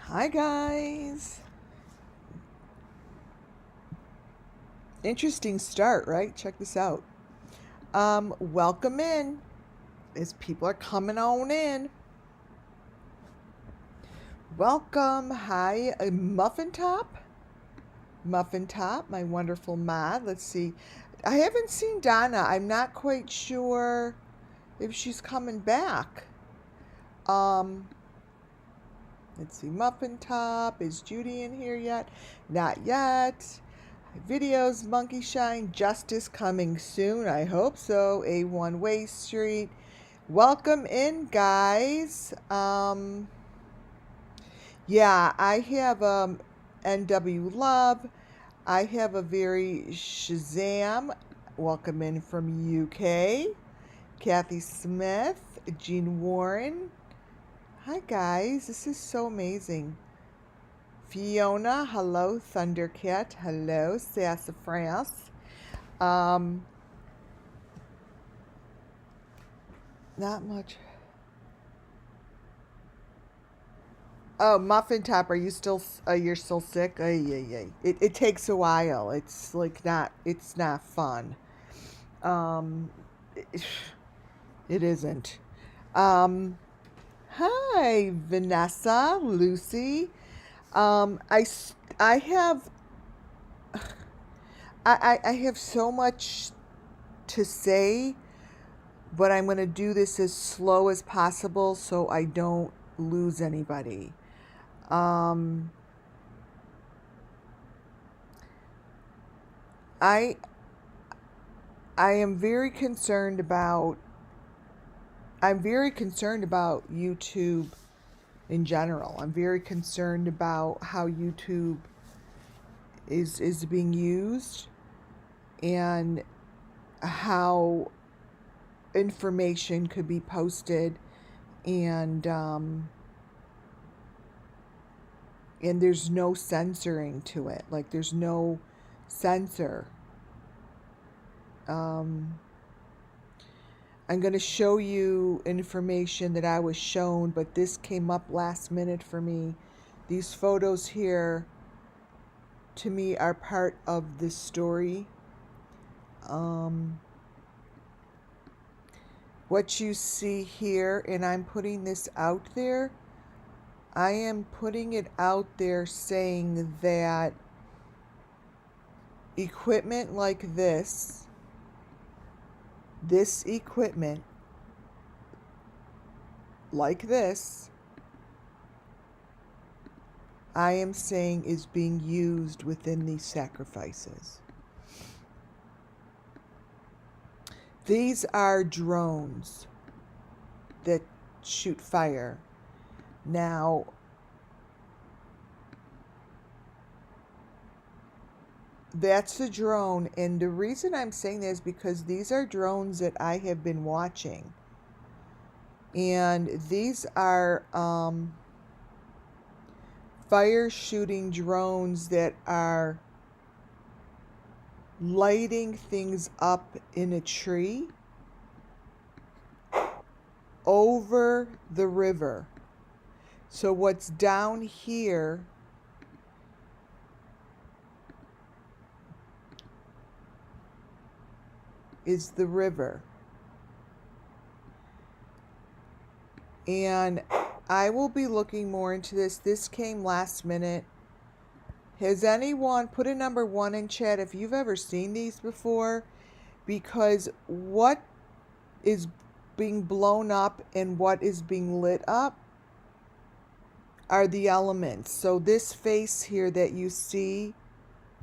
Hi guys. Interesting start, right? Check this out. Welcome in as people are coming on in. Welcome. Hi, Muffin Top. Muffin Top, my wonderful mod. Let's see. I haven't seen Donna. I'm not quite sure if she's coming back. Um, let's see. Muffin Top. Is Judy in here yet? Not yet. Videos, Monkey Shine, Justice coming soon. I hope so. A1 Way Street. Welcome in, guys. Yeah, I have NW Love. I have a very Shazam. Welcome in from UK. Kathy Smith, Jean Warren. Hi, guys. This is so amazing. Fiona, hello. Thundercat, hello. Sassafras. Not much. Oh, Muffin Top, are you still? You're still sick? Yeah. It takes a while. It's like not. It's not fun. Um, it, it isn't. Um, hi, Vanessa, Lucy. I have I have so much to say, but I'm going to do this as slow as possible so I don't lose anybody. Um, I I am very concerned about I'm very concerned about YouTube in general. I'm very concerned about how YouTube is being used and how information could be posted and there's no censoring to it. Like there's no censor. I'm going to show you information that I was shown, but this came up last minute for me. These photos here, to me, are part of this story. What you see here, and I'm putting this out there, I am putting it out there saying that equipment like this equipment like this, I am saying is being used within these sacrifices. These are drones that shoot fire. Now, that's a drone, and the reason I'm saying that is because these are drones that I have been watching. And these are fire shooting drones that are lighting things up in a tree over the river. So what's down here is the river. And I will be looking more into this. This came last minute. Has anyone put a number 1 in chat if you've ever seen these before? Because what is being blown up and what is being lit up are the elements. So this face here that you see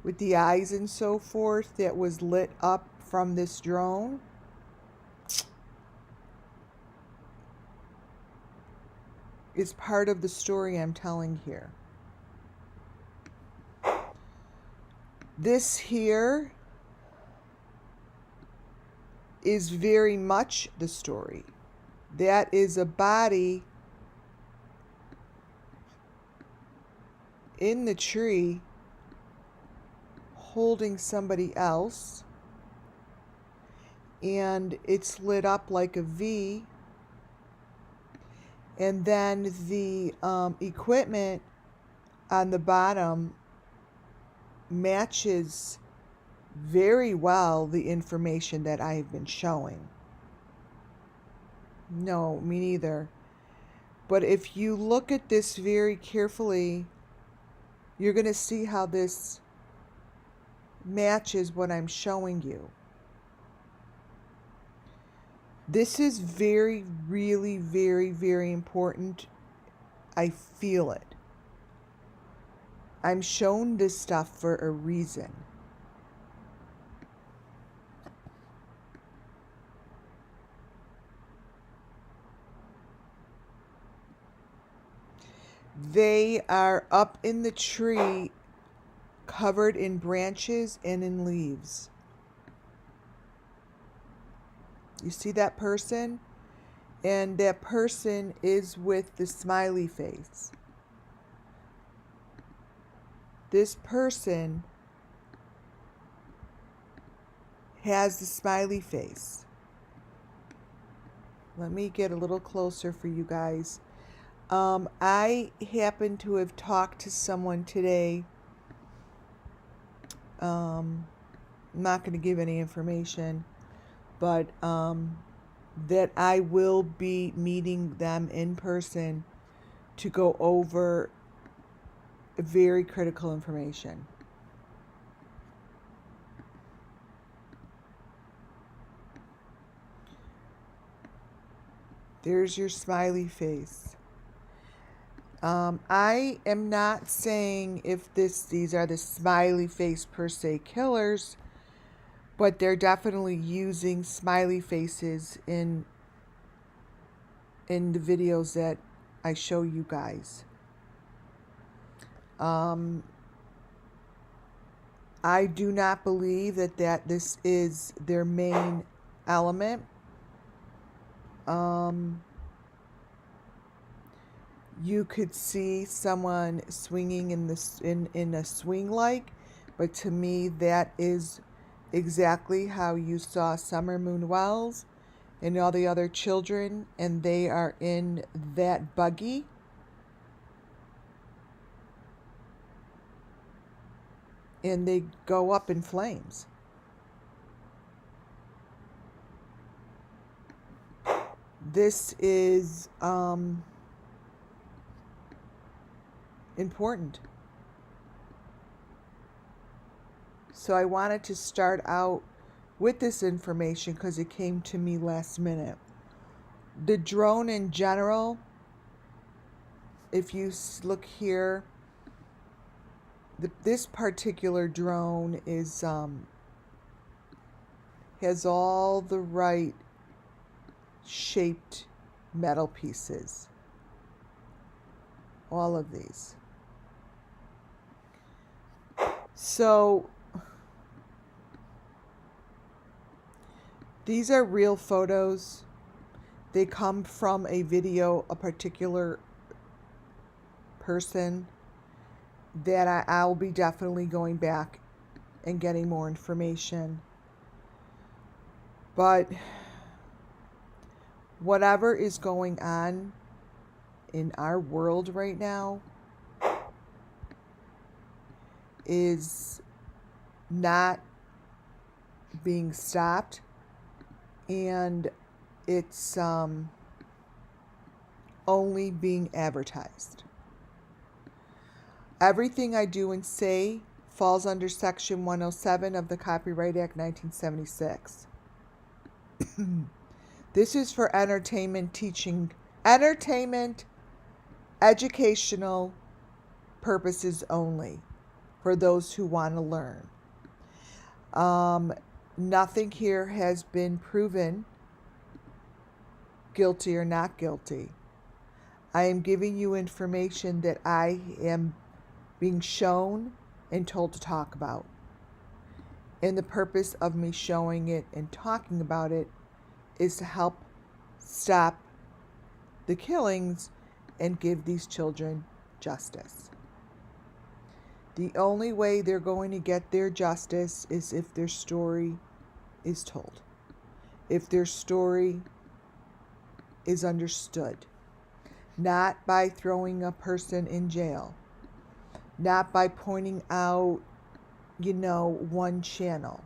with the eyes and so forth that was lit up from this drone, is part of the story I'm telling here. This here is very much the story. That is a body in the tree holding somebody else, and it's lit up like a V, and then the equipment on the bottom matches very well the information that I have been showing. No, me neither. But if you look at this very carefully, you're going to see how this matches what I'm showing you. This is really, very important. I feel it. I'm shown this stuff for a reason. They are up in the tree, covered in branches and in leaves. You see that person? And that person is with the smiley face. This person has the smiley face. Let me get a little closer for you guys. I happen to have talked to someone today. I'm not going to give any information, but that I will be meeting them in person to go over very critical information. There's your smiley face. I am not saying if these are the smiley face per se killers, but they're definitely using smiley faces in the videos that I show you guys. I do not believe that this is their main element. You could see someone swinging in a swing like, but to me that is exactly how you saw Summer Moon Wells and all the other children, and they are in that buggy. And they go up in flames. This is important. So I wanted to start out with this information because it came to me last minute. The drone in general, if you look here, this particular drone is has all the right shaped metal pieces. All of these. So these are real photos. They come from a video, a particular person that I'll be definitely going back and getting more information. But whatever is going on in our world right now is not being stopped, and it's only being advertised. Everything I do and say falls under Section 107 of the Copyright Act 1976. This is for entertainment, educational purposes only, for those who want to learn. Nothing here has been proven guilty or not guilty. I am giving you information that I am being shown and told to talk about. And the purpose of me showing it and talking about it is to help stop the killings and give these children justice. The only way they're going to get their justice is if their story is told, if their story is understood, not by throwing a person in jail, not by pointing out, one channel.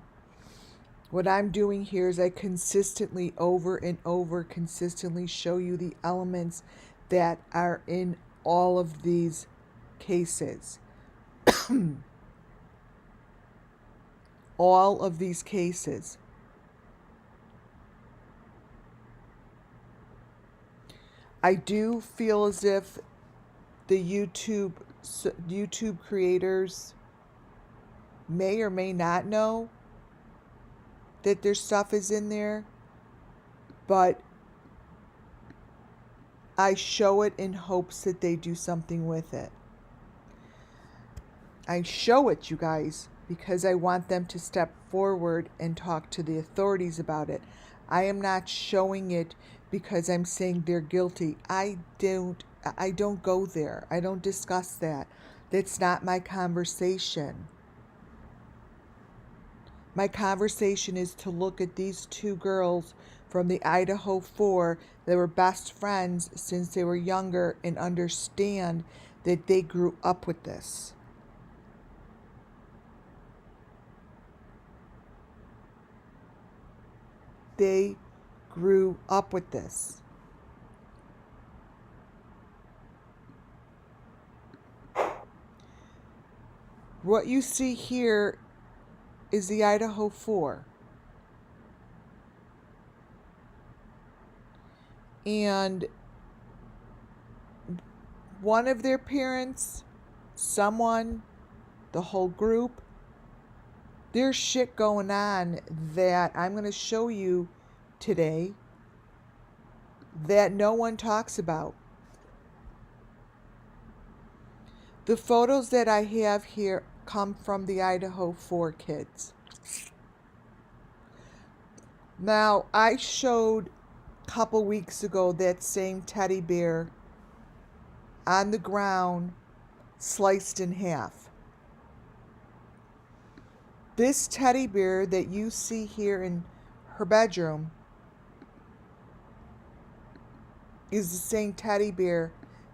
What I'm doing here is I consistently, over and over, consistently show you the elements that are in all of these cases. All of these cases. I do feel as if the YouTube creators may or may not know that their stuff is in there, but I show it in hopes that they do something with it. I show it, you guys, because I want them to step forward and talk to the authorities about it. I am not showing it because I'm saying they're guilty. I don't go there. I don't discuss that. That's not my conversation. My conversation is to look at these two girls from the Idaho 4 that were best friends since they were younger and understand that they grew up with this. They grew up with this. What you see here is the Idaho 4. And one of their parents, someone, the whole group, there's shit going on that I'm going to show you today that no one talks about. The photos that I have here come from the Idaho 4 kids. Now, I showed a couple weeks ago that same teddy bear on the ground, sliced in half. This teddy bear that you see here in her bedroom is the same teddy bear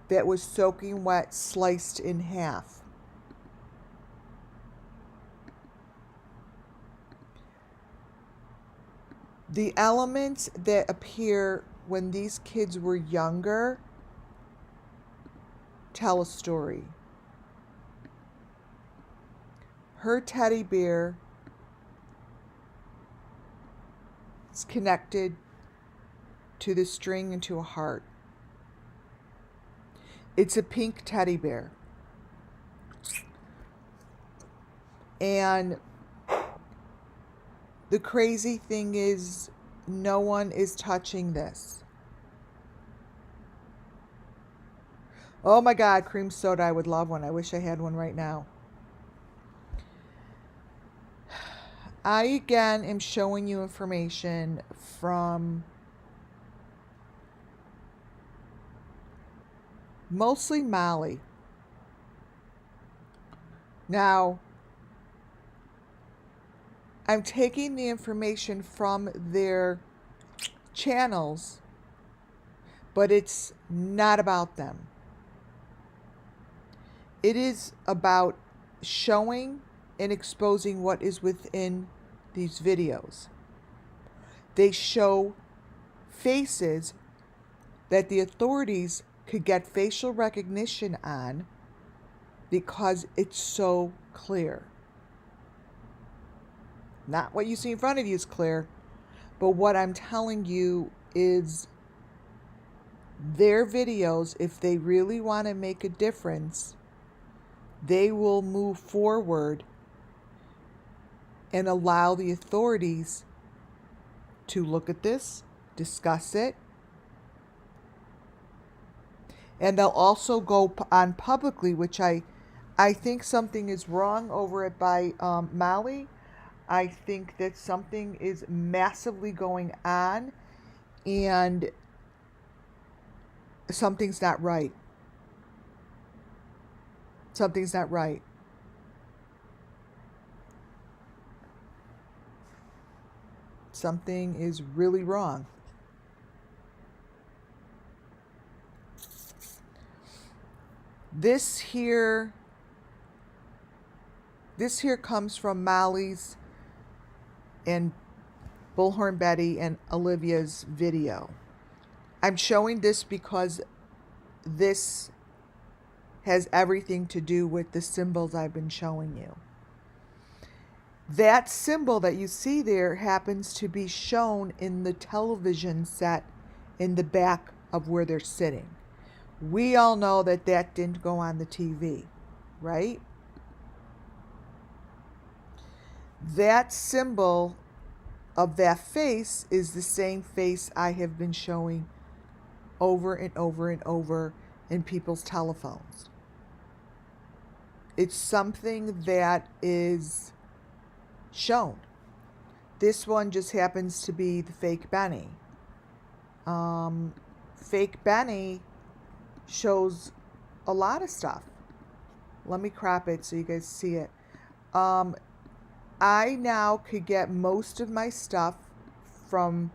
that was soaking wet, sliced in half. The elements that appear when these kids were younger tell a story. Her teddy bear is connected to the string and to a heart. It's a pink teddy bear. And the crazy thing is, no one is touching this. Oh my God, cream soda, I would love one. I wish I had one right now. I, again, am showing you information from mostly Mali. Now, I'm taking the information from their channels, but it's not about them. It is about showing and exposing what is within these videos. They show faces that the authorities could get facial recognition on because it's so clear. Not what you see in front of you is clear, but what I'm telling you is their videos, if they really want to make a difference, they will move forward and allow the authorities to look at this, discuss it, and they'll also go on publicly, which I think something is wrong over it by Mali. I think that something is massively going on and something's not right. Something's not right. Something is really wrong. This here This here comes from Molly's and Bullhorn Betty and Olivia's video. I'm showing this because this has everything to do with the symbols I've been showing you. That symbol that you see there happens to be shown in the television set in the back of where they're sitting. We all know that that didn't go on the TV, right? That symbol of that face is the same face I have been showing over and over and over in people's telephones. It's something that is shown. This one just happens to be the fake Benny. Fake Benny shows a lot of stuff. Let me crop it so you guys see it. I now could get most of my stuff from,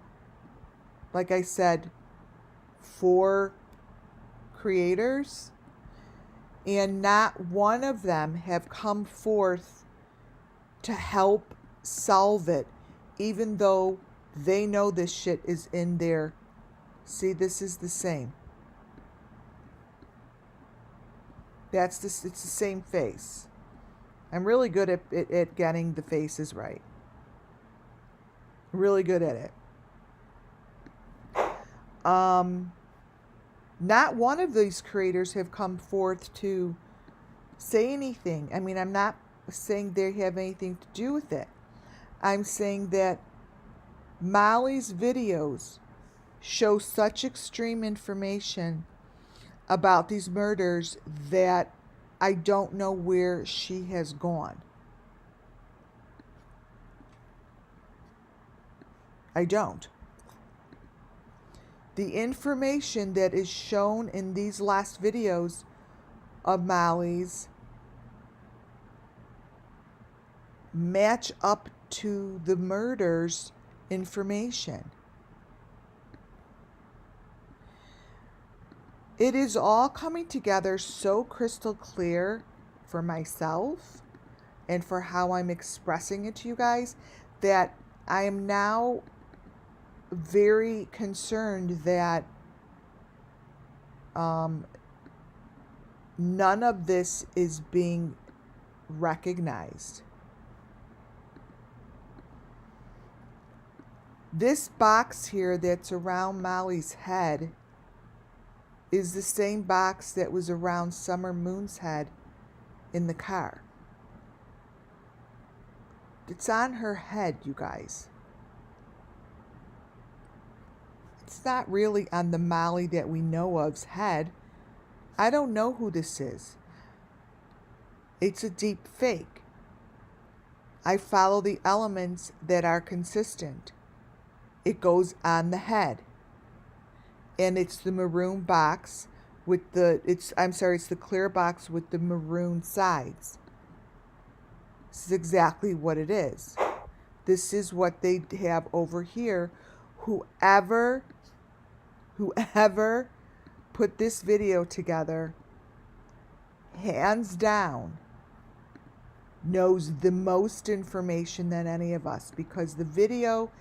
like I said, 4 creators, and not one of them have come forth to help solve it, even though they know this shit is in there. See, this is the same. It's the same face. I'm really good at getting the faces right. Really good at it. Not one of these creators have come forth to say anything. I mean, I'm not saying they have anything to do with it. I'm saying that Molly's videos show such extreme information about these murders that I don't know where she has gone. I don't. The information that is shown in these last videos of Molly's match up to the murders information. It is all coming together so crystal clear for myself and for how I'm expressing it to you guys that I am now very concerned that none of this is being recognized. This box here that's around Molly's head is the same box that was around Summer Moon's head in the car. It's on her head, you guys. It's not really on the Molly that we know of's head. I don't know who this is. It's a deep fake. I follow the elements that are consistent. It goes on the head. And it's the maroon box with the, it's the clear box with the maroon sides. This is exactly what it is. This is what they have over here. Whoever put this video together, hands down, knows the most information than any of us, because the video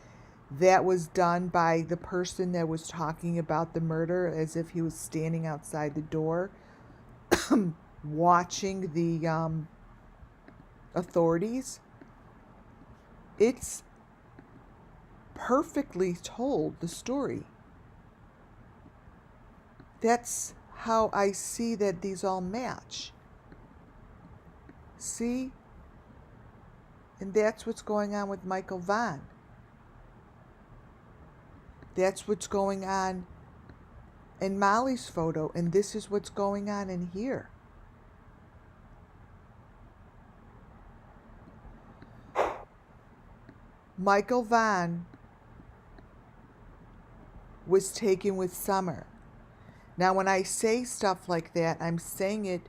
that was done by the person that was talking about the murder as if he was standing outside the door watching the authorities, it's perfectly told, the story. That's how I see that these all match. See? And that's what's going on with Michael Vaughn. That's what's going on in Molly's photo, and this is what's going on in here. Michael Vaughn was taken with Summer. Now, when I say stuff like that, I'm saying it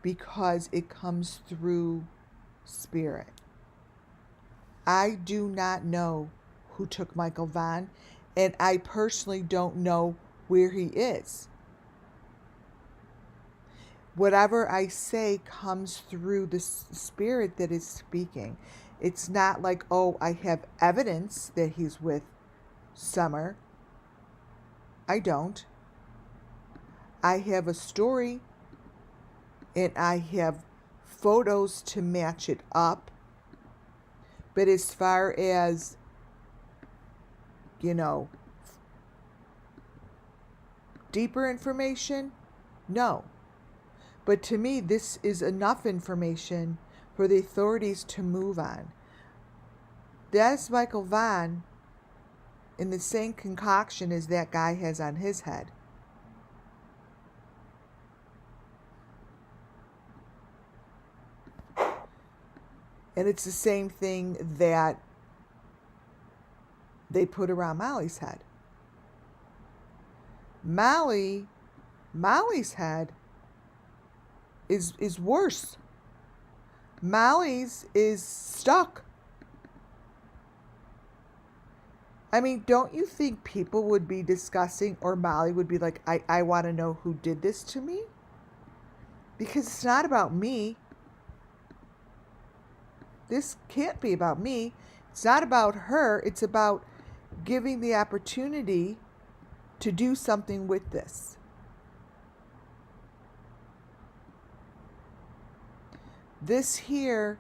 because it comes through spirit. I do not know who took Michael Vaughn, and I personally don't know where he is. whatever I say comes through the spirit that is speaking. It's not like, oh, I have evidence that he's with Summer. I don't. I have a story and I have photos to match it up. But as far as, deeper information, no. But to me, this is enough information for the authorities to move on. That's Michael Vaughn in the same concoction as that guy has on his head. And it's the same thing that they put around Molly's head. Molly's head is worse. Molly's is stuck. I mean, don't you think people would be discussing, or Molly would be like, I want to know who did this to me? Because it's not about me. This can't be about me. It's not about her. It's about giving the opportunity to do something with this. This here,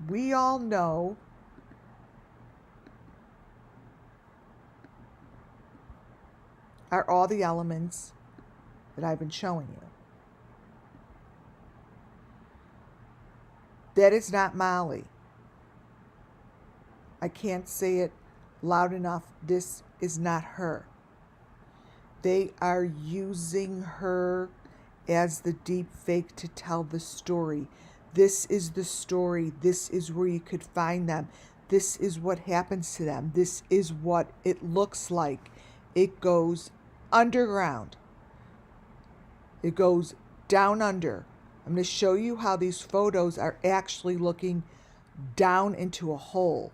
we all know, are all the elements that I've been showing you. That is not Molly. I can't say it loud enough. This is not her. They are using her as the deep fake to tell the story. This is the story. This is where you could find them. This is what happens to them. This is what it looks like. It goes underground. It goes down under. I'm going to show you how these photos are actually looking down into a hole.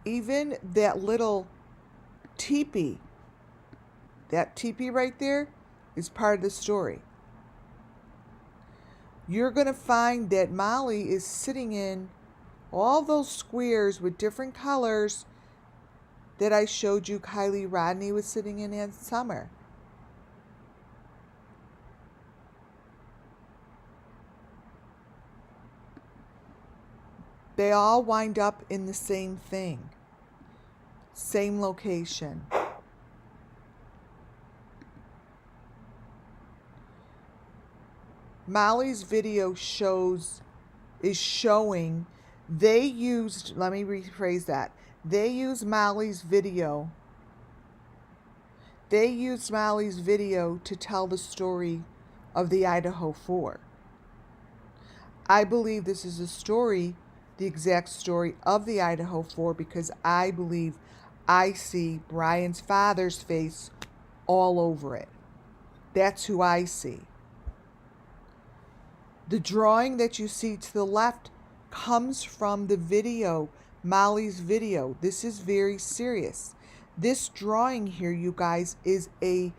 Even that little teepee, that teepee right there is part of the story. You're going to find that Molly is sitting in all those squares with different colors that I showed you Kylie Rodney was sitting in summer. They all wind up in the same thing, same location. Molly's video is showing, they used, let me rephrase that. They used Molly's video to tell the story of the Idaho 4. I believe this is a story, the exact story of the Idaho 4, because I believe I see Brian's father's face all over it. That's who I see. The drawing that you see to the left comes from the video, Molly's video. This is very serious. This drawing here, you guys, is a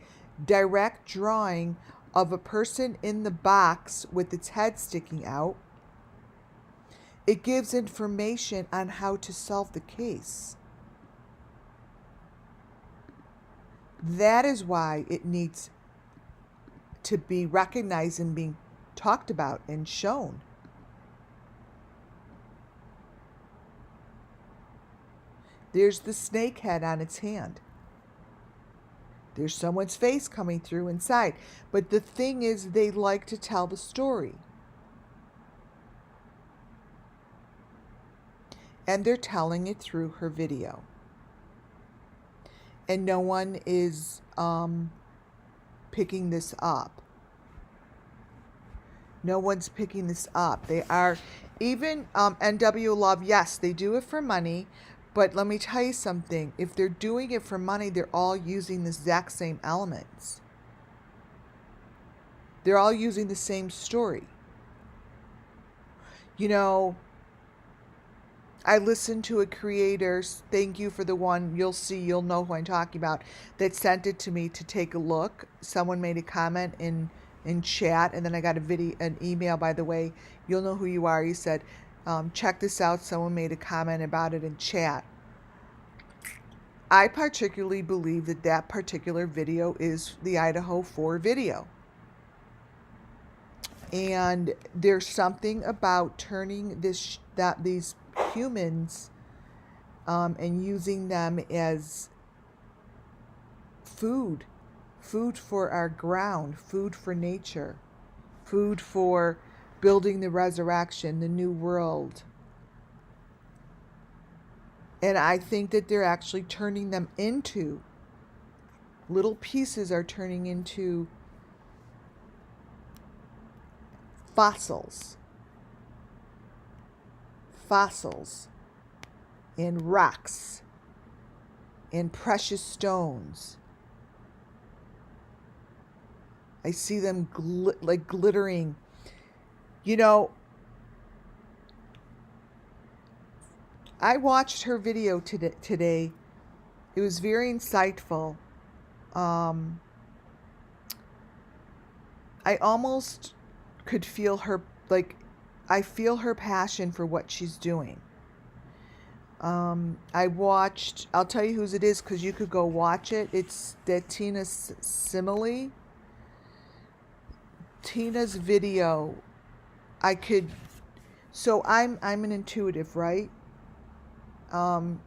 direct drawing of a person in the box with its head sticking out. It gives information on how to solve the case. That is why it needs to be recognized and being talked about and shown. There's the snake head on its hand. There's someone's face coming through inside. But the thing is, they like to tell the story. And they're telling it through her video. And no one is picking this up. No one's picking this up. They are, even NW Love, yes, they do it for money. But let me tell you something. If they're doing it for money, they're all using the exact same elements. They're all using the same story. You know, I listened to a creator, thank you for the one, you'll know who I'm talking about, that sent it to me to take a look. Someone made a comment in chat, and then I got an email, by the way. You'll know who you are. He said, check this out. Someone made a comment about it in chat. I particularly believe that that particular video is the Idaho 4 video. And there's something about turning these humans and using them as food for our ground, food for nature, food for building the resurrection, the new world. And I think that they're actually turning them into, little pieces are turning into fossils and rocks and precious stones. I see them like glittering. You know, I watched her video today. It was very insightful. I almost could feel her, like, I feel her passion for what she's doing. I watched, I'll tell you whose it is because you could go watch it. It's that Tina's video. So I'm an intuitive, right? I'm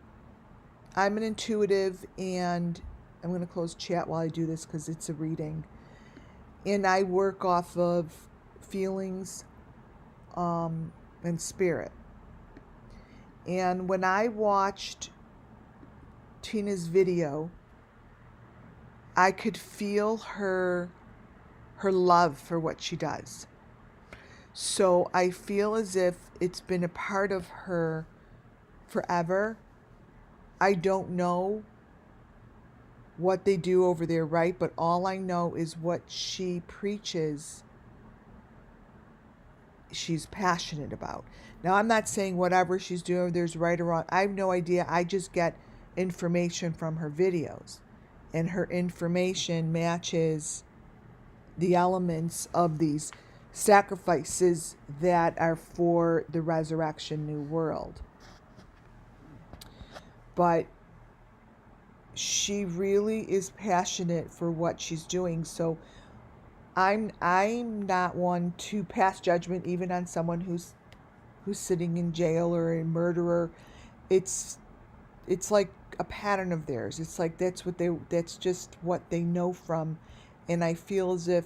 an intuitive, and I'm going to close chat while I do this because it's a reading. And I work off of feelings and spirit. And when I watched Tina's video, I could feel her love for what she does. So I feel as if it's been a part of her forever. I don't know what they do over there, right? But all I know is what she preaches, she's passionate about. Now, I'm not saying whatever she's doing, there's right or wrong. I have no idea. I just get information from her videos. And her information matches the elements of these sacrifices that are for the resurrection new world. But she really is passionate for what she's doing. So I'm not one to pass judgment even on someone who's sitting in jail or a murderer. It's like a pattern of theirs. It's like that's just what they know from. And I feel as if,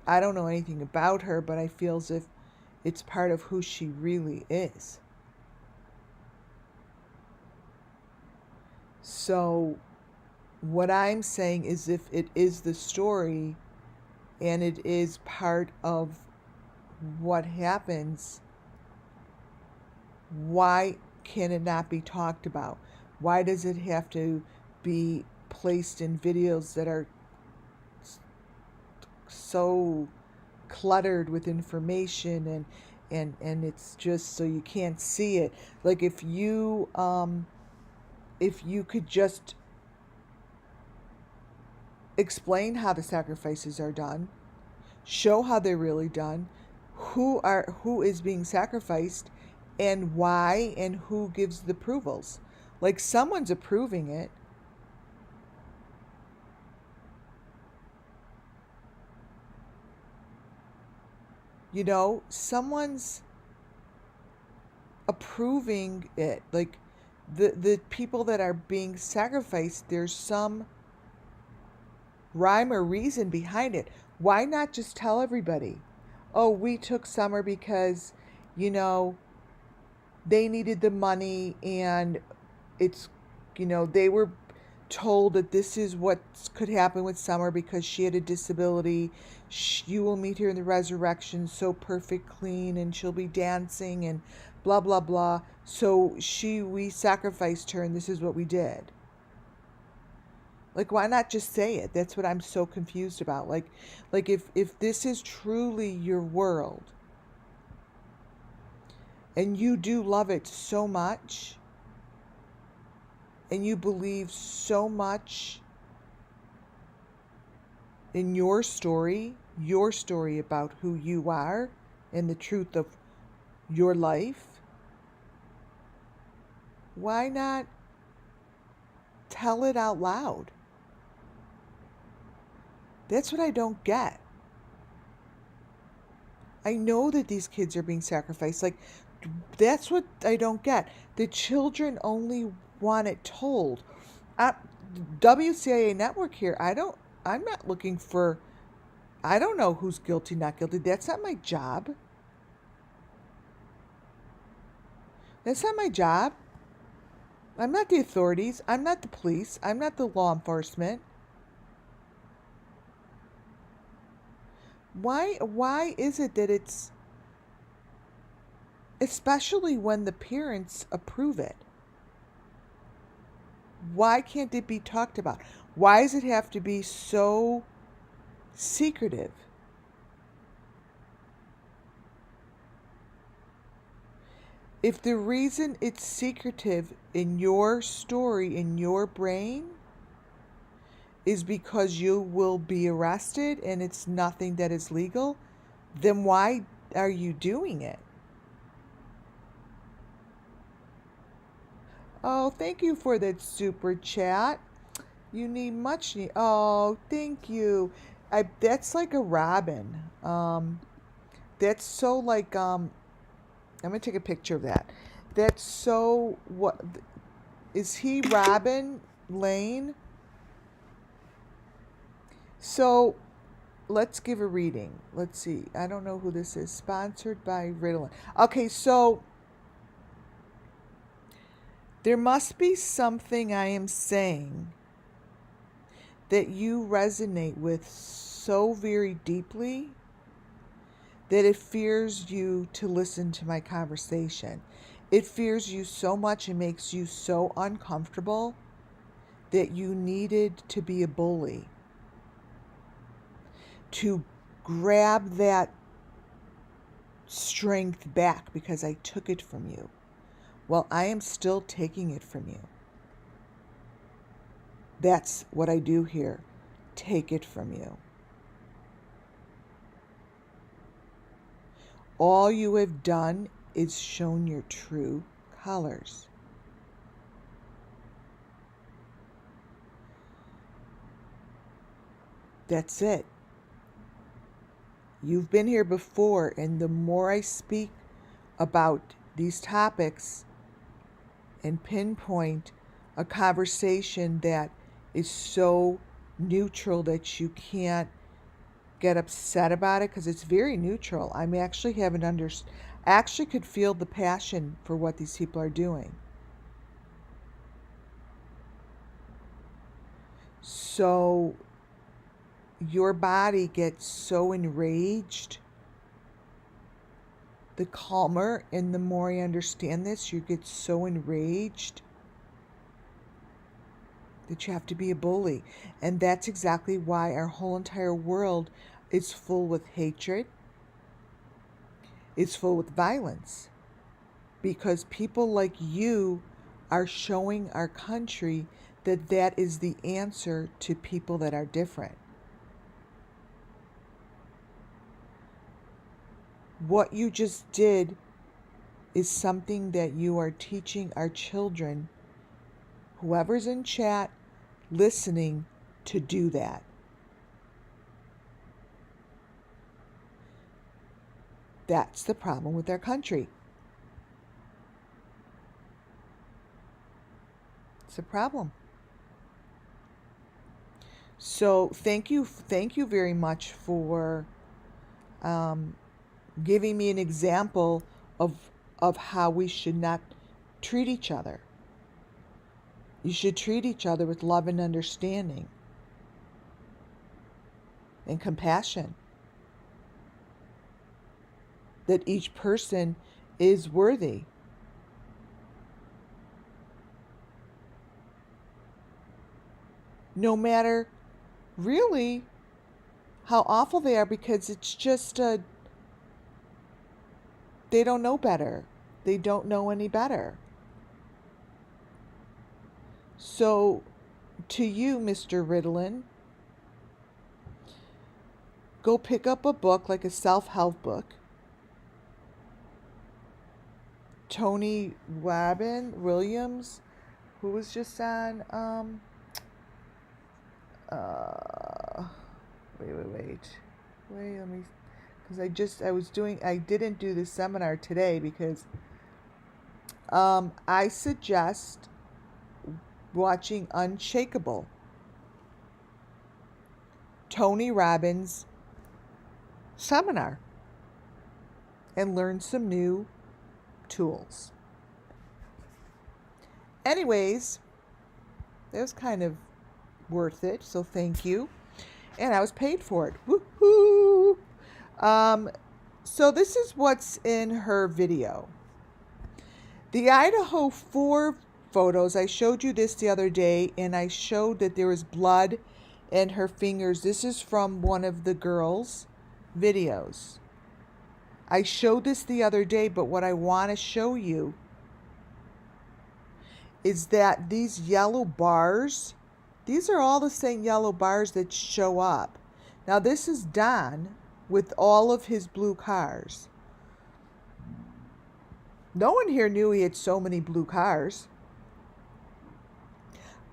I don't know anything about her, but I feel as if it's part of who she really is. So what I'm saying is, if it is the story and it is part of what happens, why can it not be talked about? Why does it have to be placed in videos that are so cluttered with information and it's just so you can't see it? Like, if you could just explain how the sacrifices are done, show how they're really done, who is being sacrificed, and why, and who gives the approvals. Like, someone's approving it. You know, someone's approving it. Like, the people that are being sacrificed, there's some rhyme or reason behind it. Why not just tell everybody, oh, we took Summer because, you know, they needed the money, and it's, you know, they were told that this is what could happen with Summer because she had a disability. You will meet her in the resurrection so perfect, clean, and she'll be dancing and blah, blah, blah. So we sacrificed her, and this is what we did. Like, why not just say it? That's what I'm so confused about. Like if this is truly your world, and you do love it so much, and you believe so much in your story about who you are and the truth of your life, why not tell it out loud? That's what I don't get. I know that these kids are being sacrificed. Like, that's what I don't get. The children only want it told. WCIA network here, I'm not looking for, I don't know who's guilty, not guilty. That's not my job. That's not my job. I'm not the authorities. I'm not the police. I'm not the law enforcement. Why is it that it's, especially when the parents approve it? Why can't it be talked about? Why does it have to be so secretive? If the reason it's secretive in your story, in your brain, is because you will be arrested and it's nothing that is legal, then why are you doing it? Oh, thank you for that super chat. You need much need. Oh, thank you. That's like a robin. That's so like I'm gonna take a picture of that. That's so what is he Robin Lane? So let's give a reading. Let's see. I don't know who this is. Sponsored by Ritalin. Okay, so there must be something I am saying that you resonate with so very deeply that it fears you to listen to my conversation. It fears you so much and makes you so uncomfortable that you needed to be a bully, to grab that strength back because I took it from you. Well, I am still taking it from you. That's what I do here. Take it from you. All you have done is shown your true colors. That's it. You've been here before, and the more I speak about these topics and pinpoint a conversation that is so neutral that you can't get upset about it, because it's very neutral. I'm actually I actually could feel the passion for what these people are doing. So your body gets so enraged. The calmer and the more I understand this, you get so enraged that you have to be a bully. And that's exactly why our whole entire world is full with hatred. It's full with violence. Because people like you are showing our country that that is the answer to people that are different. What you just did is something that you are teaching our children, whoever's in chat, listening, to do that. That's the problem with our country. It's a problem. So thank you very much for giving me an example of how we should not treat each other. You should treat each other with love and understanding and compassion. That each person is worthy. No matter really how awful they are, because it's just they don't know better. They don't know any better. So, to you, Mr. Ritalin, go pick up a book like a self-help book. Tony Williams, who was just on, wait, let me, because I didn't do the seminar today because, I suggest watching Unshakable, Tony Robbins seminar, and learn some new tools. Anyways, it was kind of worth it, so thank you. And I was paid for it. Woohoo! So this is what's in her video. The Idaho 4 photos, I showed you this the other day, and I showed that there was blood in her fingers. This is from one of the girls' videos. I showed this the other day, but what I want to show you is that these yellow bars, these are all the same yellow bars that show up. Now this is Don with all of his blue cars. No one here knew he had so many blue cars.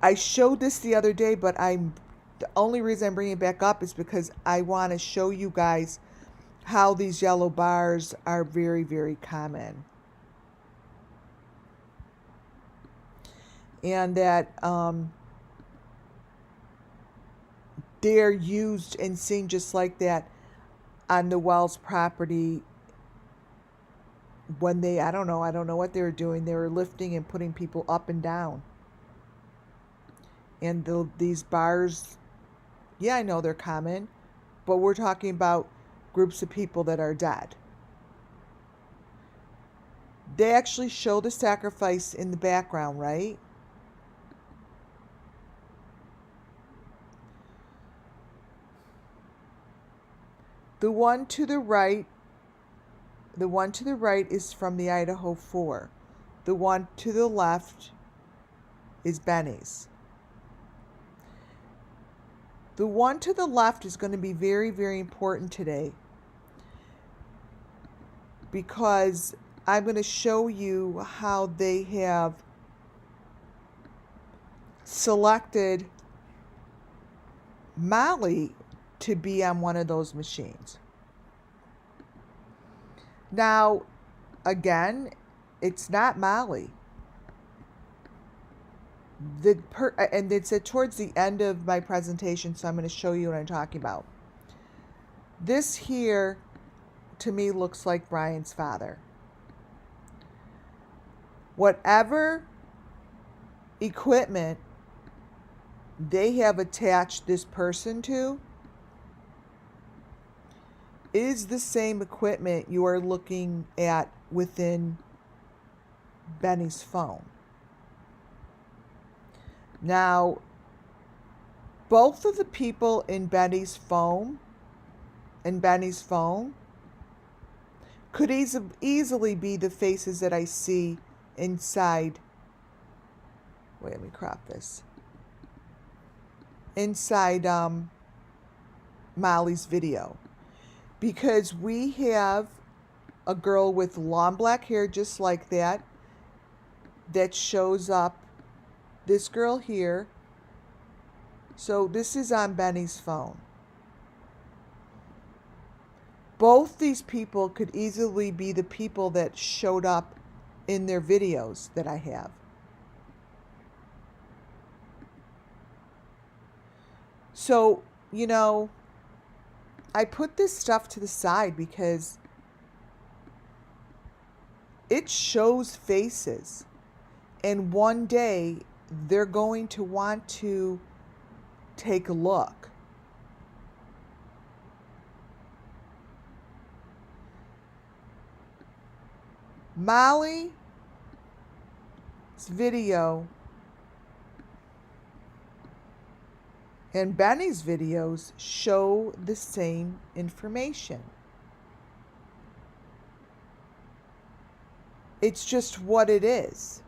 I showed this the other day, but the only reason I'm bringing it back up is because I want to show you guys how these yellow bars are very, very common. And that they're used and seen just like that on the Wells property when I don't know what they were doing. They were lifting and putting people up and down. And these bars, yeah, I know they're common, but we're talking about groups of people that are dead. They actually show the sacrifice in the background, right? The one to the right is from the Idaho 4. The one to the left is Benny's. The one to the left is going to be very, very important today because I'm going to show you how they have selected Molly to be on one of those machines. Now, again, it's not Molly. And it's towards the end of my presentation, so I'm going to show you what I'm talking about. This here, to me, looks like Brian's father. Whatever equipment they have attached this person to is the same equipment you are looking at within Benny's phone. Now, both of the people in Benny's phone could easily be the faces that I see inside. Wait, let me crop this. Inside Molly's video. Because we have a girl with long black hair just like that shows up. This girl here. So this is on Benny's phone. Both these people could easily be the people that showed up in their videos that I have. So, I put this stuff to the side because it shows faces. And one day they're going to want to take a look. Molly's video and Benny's videos show the same information. It's just what it is.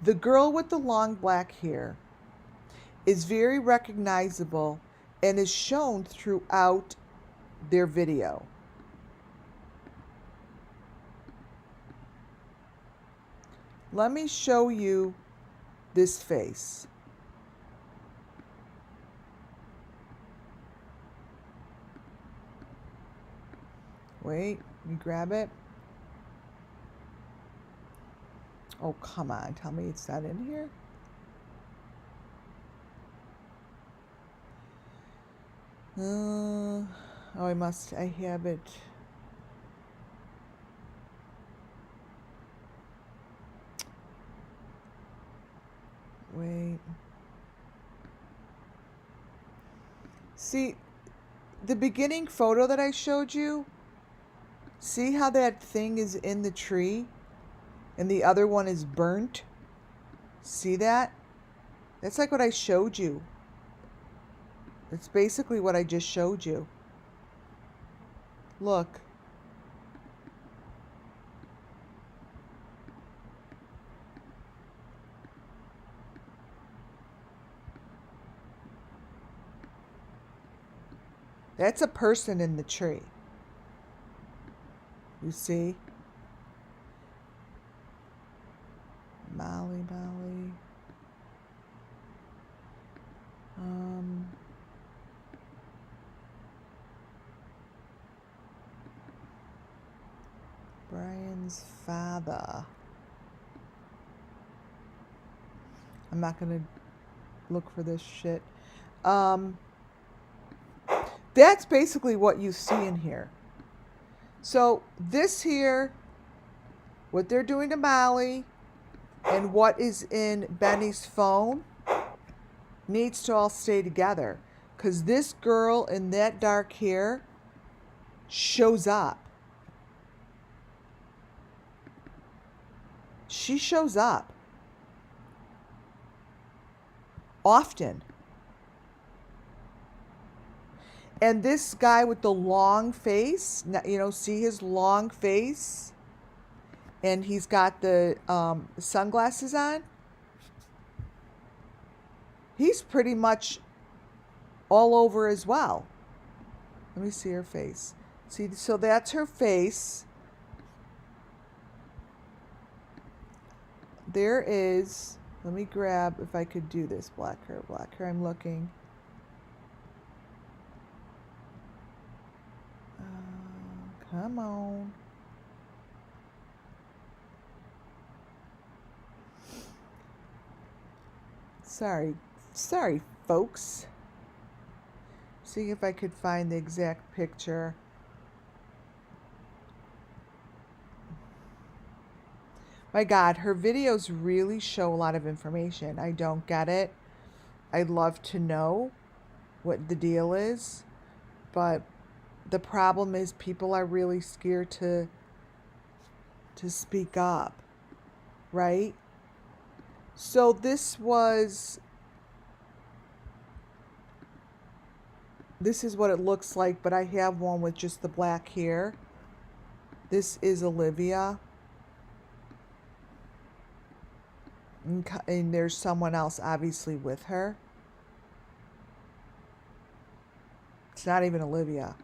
The girl with the long black hair is very recognizable and is shown throughout their video. Let me show you this face. Wait, let me grab it. Oh, come on. Tell me it's not in here. Oh, I have it. Wait. See, the beginning photo that I showed you, see how that thing is in the tree and the other one is burnt? See that? That's like what I showed you. It's basically what I just showed you. Look. That's a person in the tree. You see? Molly. Brian's father. I'm not gonna look for this shit. That's basically what you see in here. So this here, what they're doing to Molly, and what is in Benny's phone needs to all stay together. Because this girl in that dark hair shows up. She shows up. Often. And this guy with the long face, you know, see his long face? And he's got the sunglasses on. He's pretty much all over as well. Let me see her face. See, so that's her face. There is, let me grab, if I could do this, black hair, I'm looking. Come on. Sorry, folks. See if I could find the exact picture. My God, her videos really show a lot of information. I don't get it. I'd love to know what the deal is, but the problem is people are really scared to speak up, right? So this is what it looks like, but I have one with just the black hair. This is Olivia. And there's someone else obviously with her. It's not even Olivia.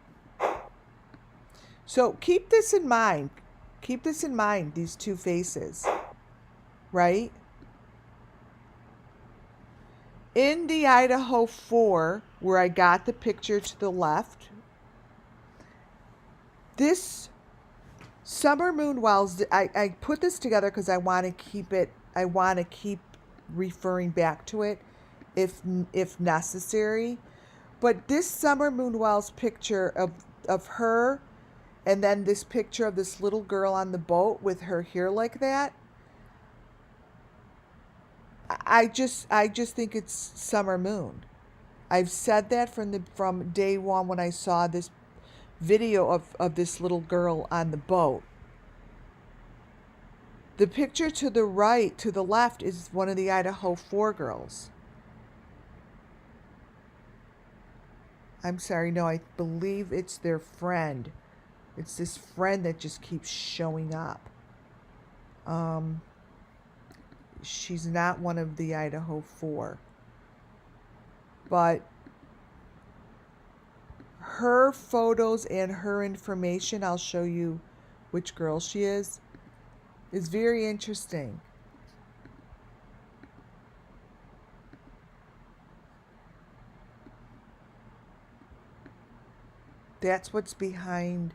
So keep this in mind. Keep this in mind, these two faces, right? In the Idaho 4, where I got the picture to the left, this Summer Moon Wells, I put this together because I want to keep it, I want to keep referring back to it if necessary. But this Summer Moon Wells picture of her, and then this picture of this little girl on the boat with her hair like that, I just think it's Summer Moon. I've said that from day one when I saw this video of this little girl on the boat. The picture to the right, to the left, is one of the Idaho 4 girls. I'm sorry, no, I believe it's their friend. It's this friend that just keeps showing up. She's not one of the Idaho 4. But her photos and her information, I'll show you which girl she is very interesting. That's what's behind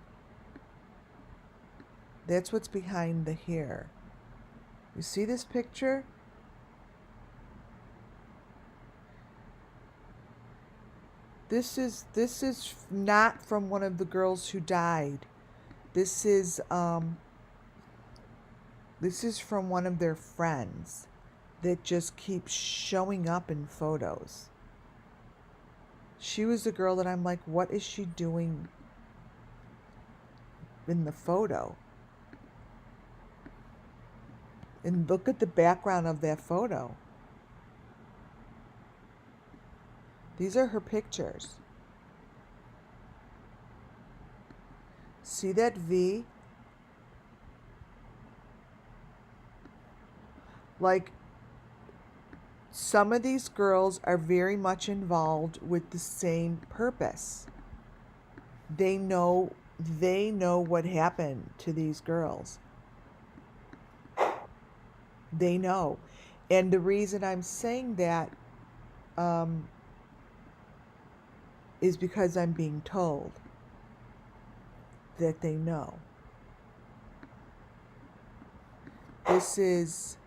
the hair. You see this picture? This is not from one of the girls who died. This is from one of their friends that just keeps showing up in photos. She was the girl that I'm like, what is she doing in the photo? And look at the background of that photo. These are her pictures. See that V? Like, some of these girls are very much involved with the same purpose. They know what happened to these girls. They know. And the reason I'm saying that is because I'm being told that they know. This is...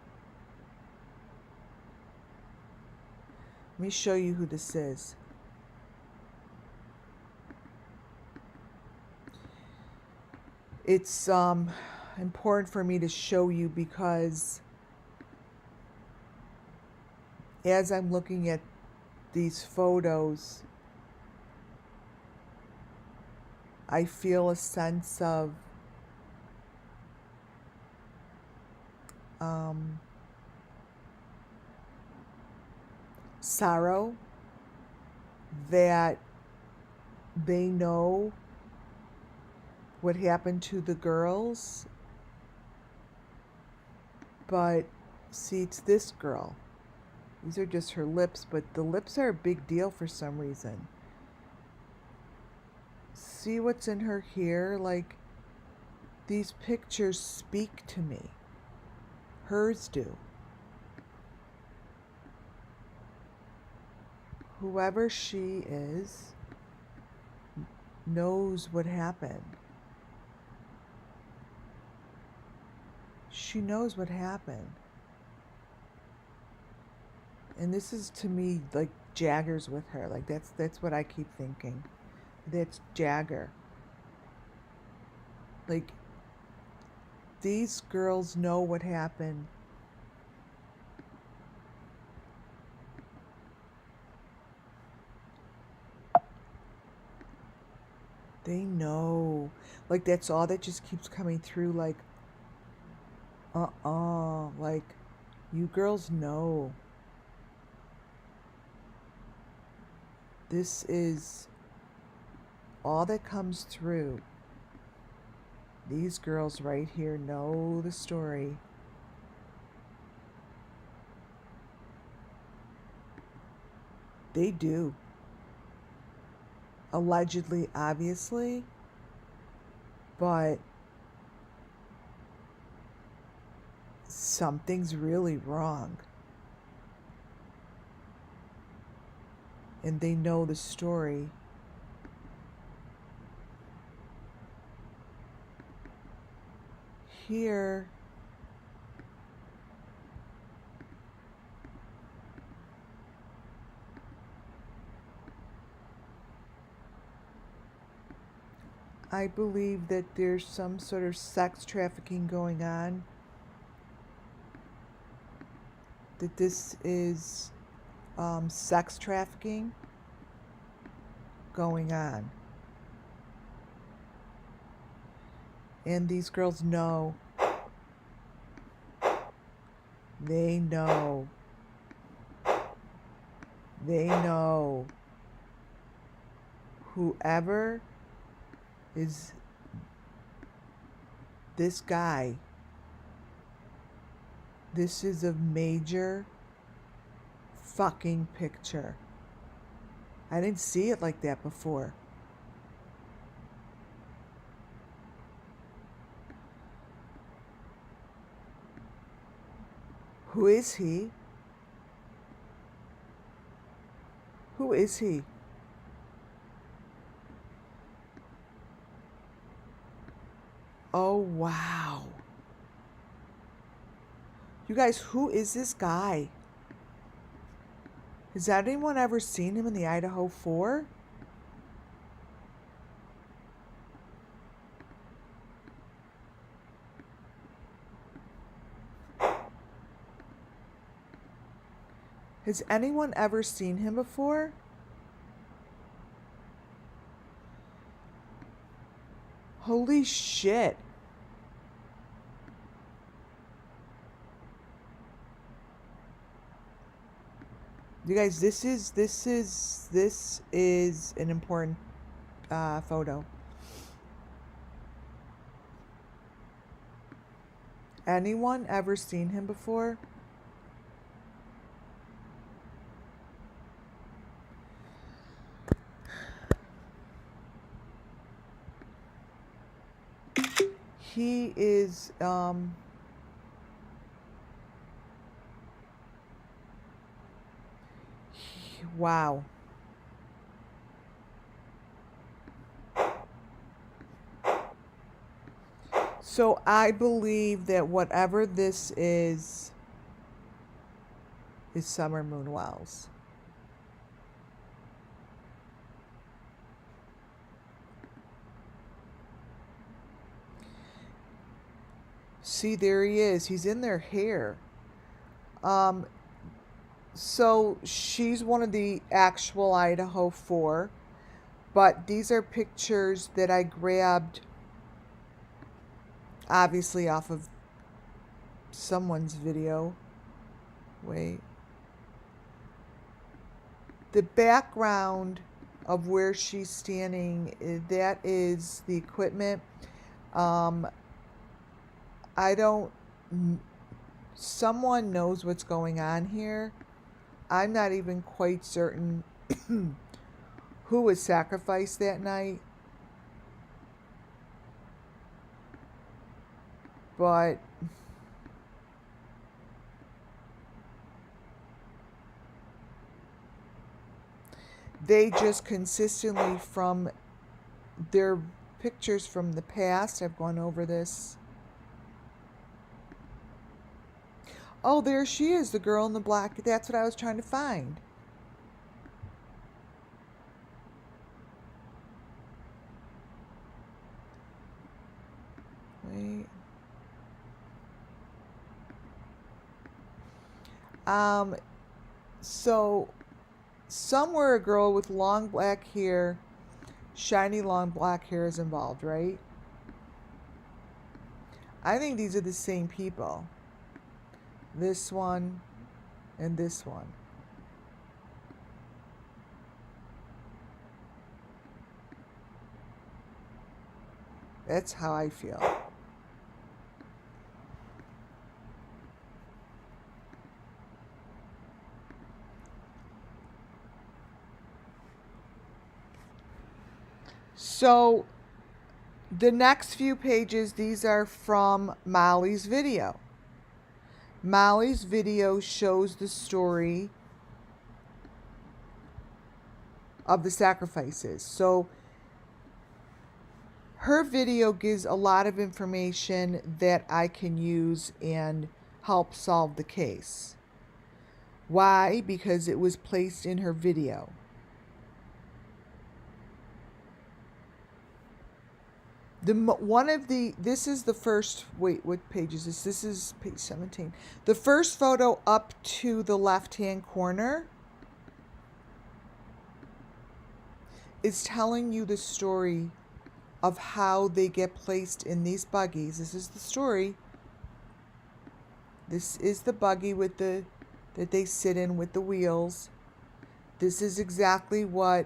Let me show you who this is. It's important for me to show you because as I'm looking at these photos, I feel a sense of sorrow that they know what happened to the girls. But see, it's this girl. These are just her lips, but the lips are a big deal for some reason. See what's in her hair? Like, these pictures speak to me. Hers do. Whoever she is knows what happened. She knows what happened. And this is, to me, like Jagger's with her. Like, that's what I keep thinking. That's Jagger. Like, these girls know what happened. They know. Like, that's all that just keeps coming through. Like, like, you girls know. This is all that comes through. These girls right here know the story. They do. Allegedly, obviously, but something's really wrong. And they know the story. Here, I believe that there's some sort of sex trafficking going on. That this is sex trafficking going on. And these girls know. They know. They know. whoever is this guy, this is a major fucking picture. I didn't see it like that before. Who is he? Who is he? Oh, wow. You guys, who is this guy? Has anyone ever seen him in the Idaho 4? Has anyone ever seen him before? Holy shit. You guys, this is an important photo. Anyone ever seen him before? He is wow. So I believe that whatever this is Summer Moon Wells. See, there he is. He's in their hair. So she's one of the actual Idaho 4, but these are pictures that I grabbed obviously off of someone's video. Wait. The background of where she's standing, that is the equipment. I don't, someone knows what's going on here. I'm not even quite certain who was sacrificed that night. But they just consistently, from their pictures from the past, I've gone over this. Oh, there she is, the girl in the black. That's what I was trying to find. Wait. So somewhere a girl with long black hair, shiny long black hair is involved, right? I think these are the same people. This one and this one. That's how I feel. So the next few pages, these are from Molly's video. Molly's video shows the story of the sacrifices. So her video gives a lot of information that I can use and help solve the case. Why? Because it was placed in her video. This is the first, wait, what page is this? This is page 17. The first photo up to the left-hand corner is telling you the story of how they get placed in these buggies. This is the story. This is the buggy with that they sit in with the wheels. This is exactly what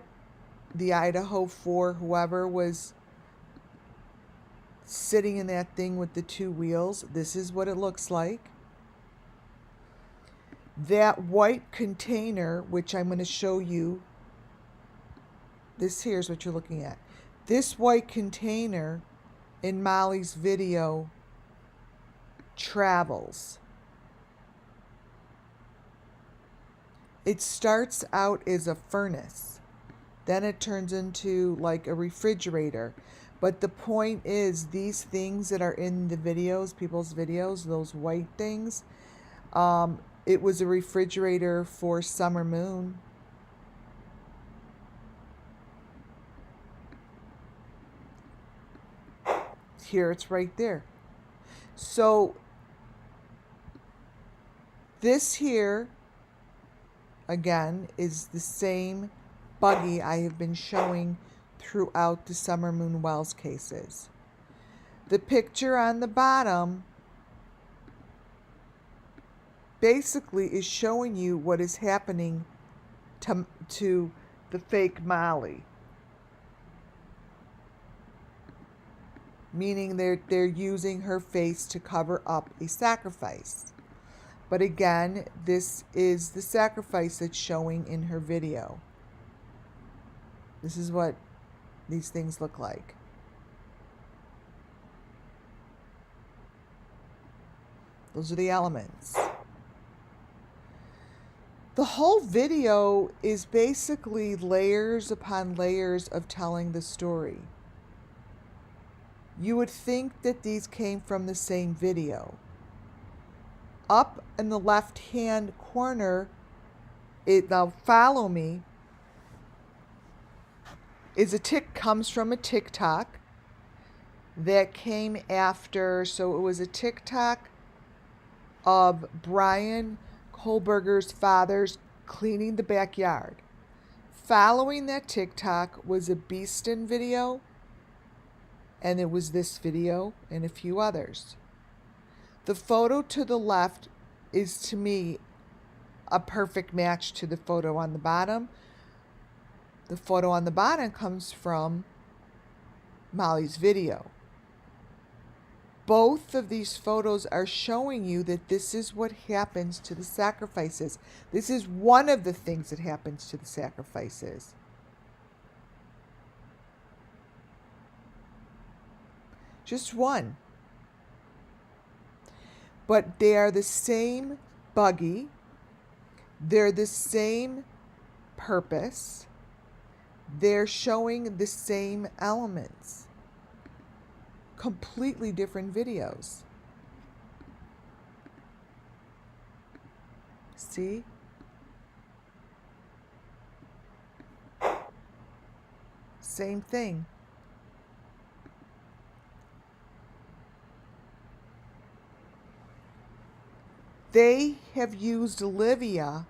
the Idaho 4, whoever was sitting in that thing with the 2 wheels. This is what it looks like. That white container, which I'm going to show you, this here's what you're looking at. This white container in Molly's video travels. It starts out as a furnace. Then it turns into like a refrigerator. But the point is, these things that are in the videos, people's videos, those white things, it was a refrigerator for Summer Moon. Here, it's right there. So this here, again, is the same buggy I have been showing throughout the Summer Moon Wells cases. The picture on the bottom basically is showing you what is happening to the fake Molly. Meaning they're using her face to cover up a sacrifice. But again, this is the sacrifice that's showing in her video. This is what these things look like. Those are the elements. The whole video is basically layers upon layers of telling the story. You would think that these came from the same video. Up in the left-hand corner, now follow me, comes from a TikTok that came after, so it was a TikTok of Brian Kohlberger's father's cleaning the backyard. Following that TikTok was a Beeston video, and it was this video and a few others. The photo to the left is, to me, a perfect match to the photo on the bottom. The photo on the bottom comes from Molly's video. Both of these photos are showing you that this is what happens to the sacrifices. This is one of the things that happens to the sacrifices. Just one. But they are the same buggy. They're the same purpose. They're showing the same elements. Completely different videos. See? Same thing. They have used Olivia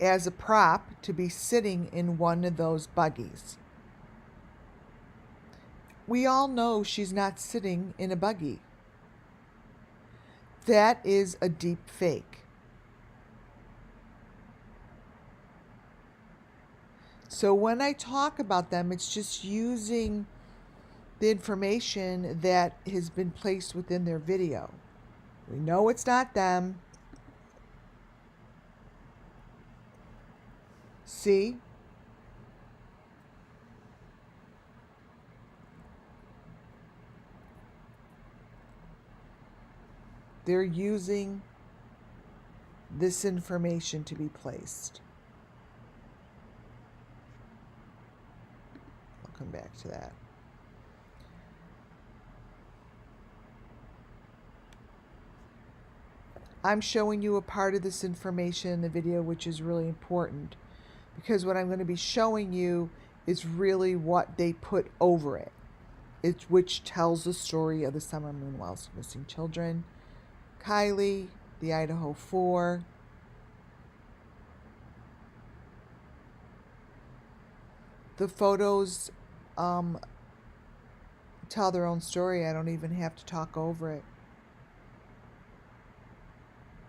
as a prop to be sitting in one of those buggies. We all know she's not sitting in a buggy. That is a deep fake. So when I talk about them, it's just using the information that has been placed within their video. We know it's not them. See? They're using this information to be placed. I'll come back to that. I'm showing you a part of this information in the video, which is really important, because what I'm going to be showing you is really what they put over it. It's which tells the story of the Summer Moon Wells missing children, Kylie, the Idaho 4. The photos tell their own story. I don't even have to talk over it.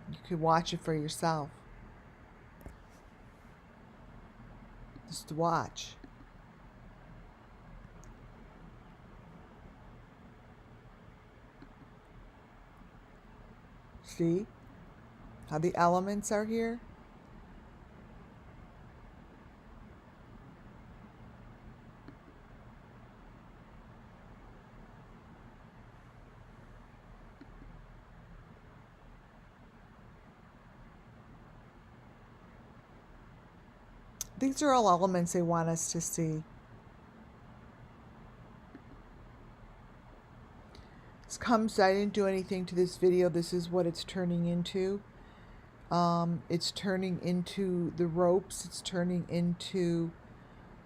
You can watch it for yourself. Just watch. See how the elements are here? These are all elements they want us to see. This comes, I didn't do anything to this video. This is what it's turning into. It's turning into the ropes. It's turning into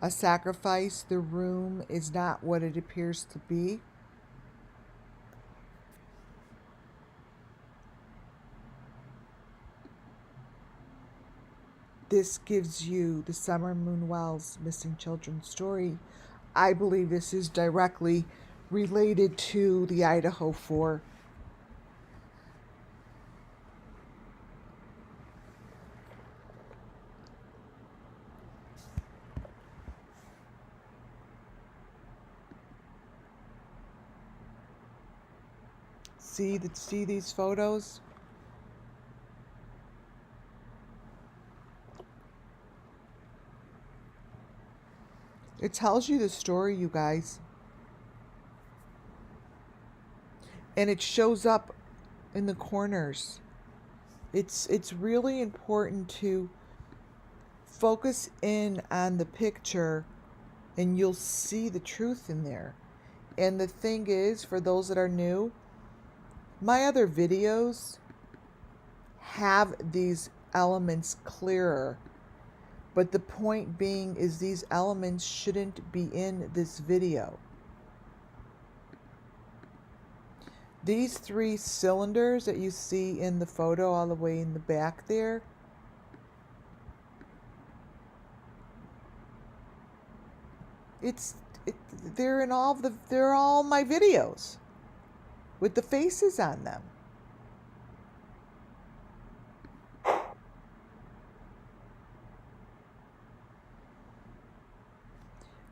a sacrifice. The room is not what it appears to be. This gives you the Summer Moon Wells missing children story. I believe this is directly related to the Idaho 4. See these photos? It tells you the story, you guys. And it shows up in the corners. It's really important to focus in on the picture and you'll see the truth in there. And the thing is, for those that are new, my other videos have these elements clearer. But the point being is these elements shouldn't be in this video. These 3 cylinders that you see in the photo all the way in the back there, they're all my videos with the faces on them.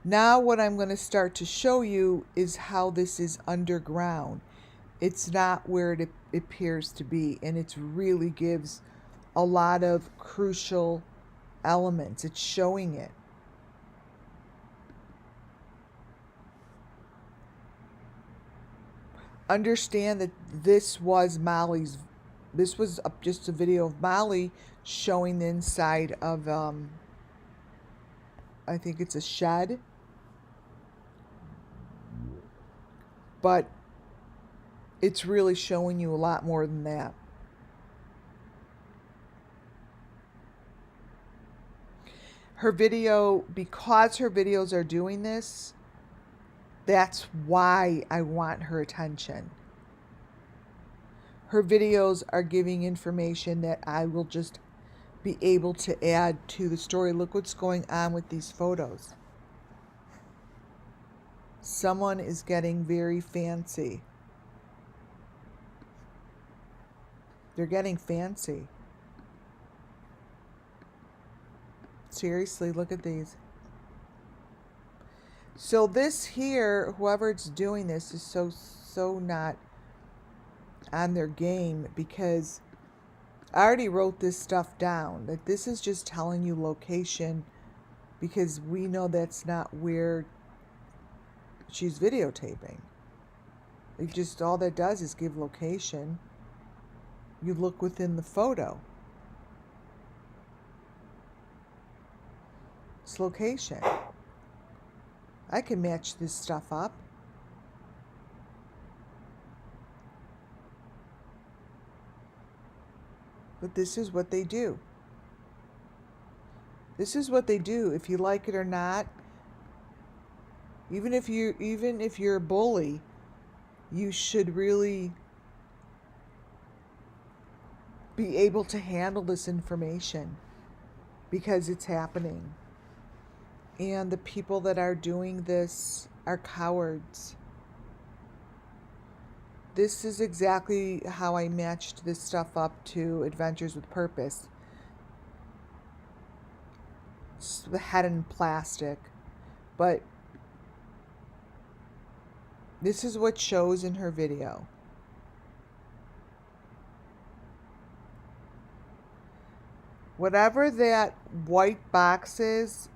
Now what I'm going to start to show you is how this is underground. It's not where it appears to be, and it really gives a lot of crucial elements. It's showing it. Understand that this was Molly's. This was just a video of Molly showing the inside of, I think it's a shed. But it's really showing you a lot more than that. Her video, because her videos are doing this, that's why I want her attention. Her videos are giving information that I will just be able to add to the story. Look what's going on with these photos. Someone is getting very fancy. They're getting fancy. Seriously, look at these. So this here, whoever's doing this is so not on their game, because I already wrote this stuff down. That this is just telling you location, because we know that's not where she's videotaping. It just, all that does is give location. You look within the photo. It's location. I can match this stuff up. But this is what they do. This is what they do. If you like it or not, even if you're a bully, you should really be able to handle this information, because it's happening. And the people that are doing this are cowards. This is exactly how I matched this stuff up to Adventures with Purpose. It's the head in plastic. But this is what shows in her video. whatever that white box is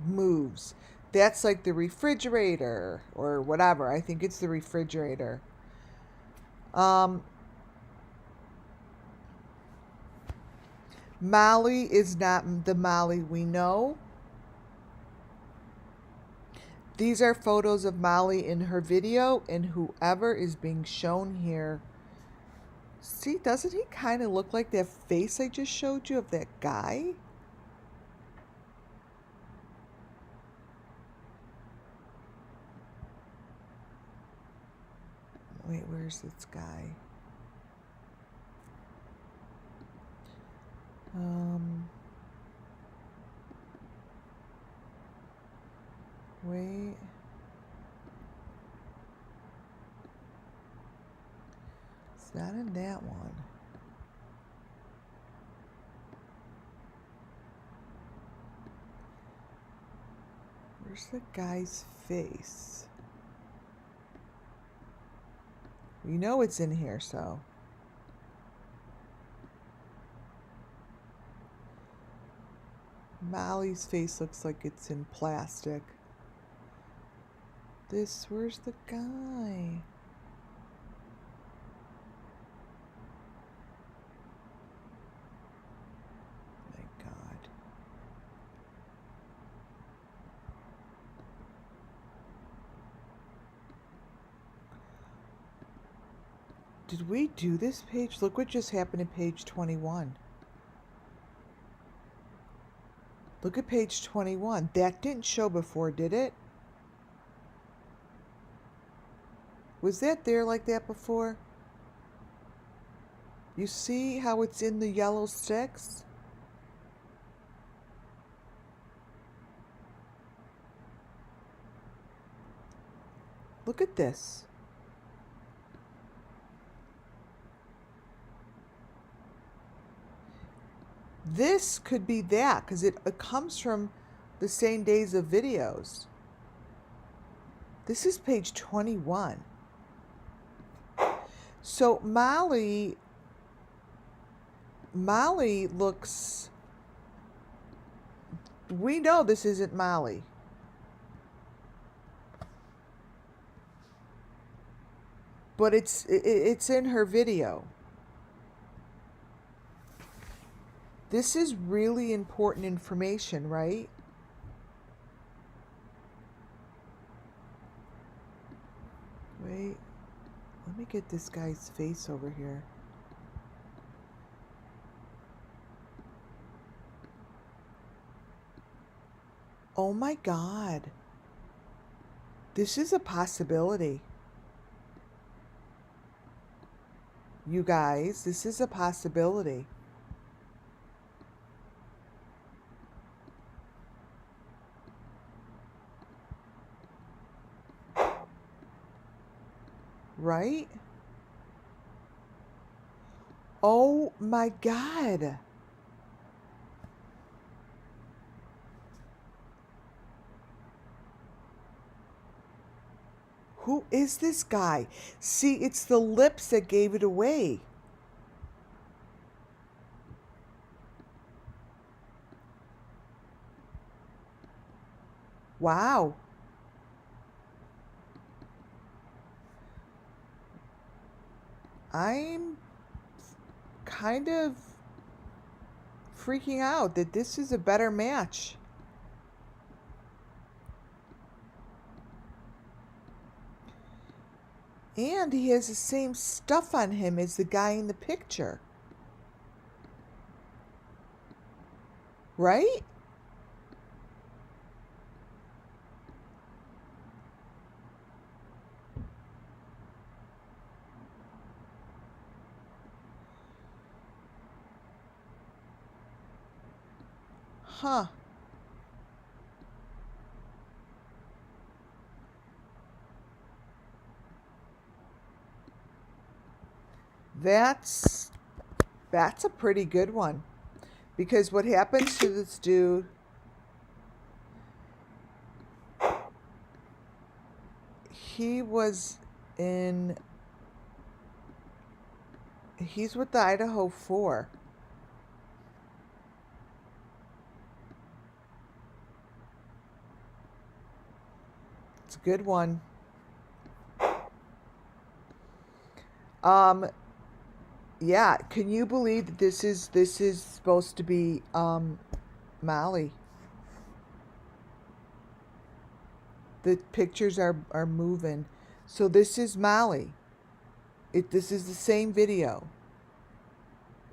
moves. That's like the refrigerator or whatever. I think it's the refrigerator. Molly is not the Molly we know. These are photos of Molly in her video, and whoever is being shown here. See, doesn't he kind of look like that face I just showed you of that guy? Wait, where's this guy? Wait. It's not in that one. Where's the guy's face? You know it's in here, so. Molly's face looks like it's in plastic. Where's the guy? My God. Did we do this page? Look what just happened in page 21. Look at page 21. That didn't show before, did it? Was that there like that before? You see how it's in the yellow sticks? Look at this. This could be that because it comes from the same days of videos. This is page 21. So Molly looks, we know this isn't Molly. But it's in her video. This is really important information, right? Wait, let me get this guy's face over here. Oh my God. This is a possibility. You guys, this is a possibility. Right? Oh my God. Who is this guy? See, it's the lips that gave it away. Wow. I'm kind of freaking out that this is a better match. And he has the same stuff on him as the guy in the picture. Right? Huh. That's a pretty good one. Because what happens to this dude, he He's with the Idaho 4. It's a good one. Yeah, can you believe that this is supposed to be Mali? The pictures are moving. So this is Mali. This is the same video.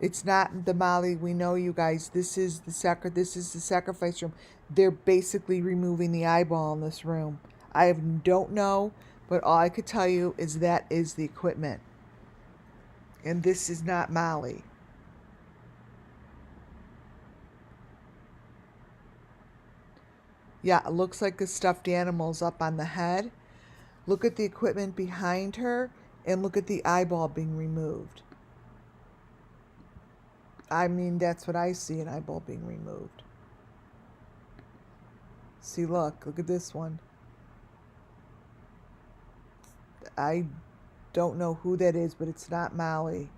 It's not the Mali we know, you guys. This is the sacrifice room. They're basically removing the eyeball in this room. Don't know, but all I could tell you is that is the equipment. And this is not Mali. Yeah, it looks like a stuffed animal's up on the head. Look at the equipment behind her and look at the eyeball being removed. I mean, that's what I see, an eyeball being removed. See, look at this one. I don't know who that is, but it's not Mali.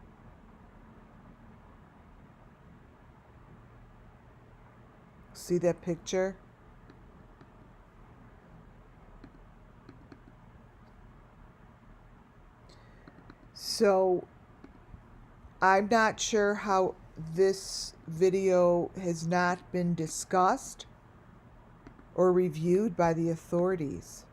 See that picture? So I'm not sure how this video has not been discussed or reviewed by the authorities.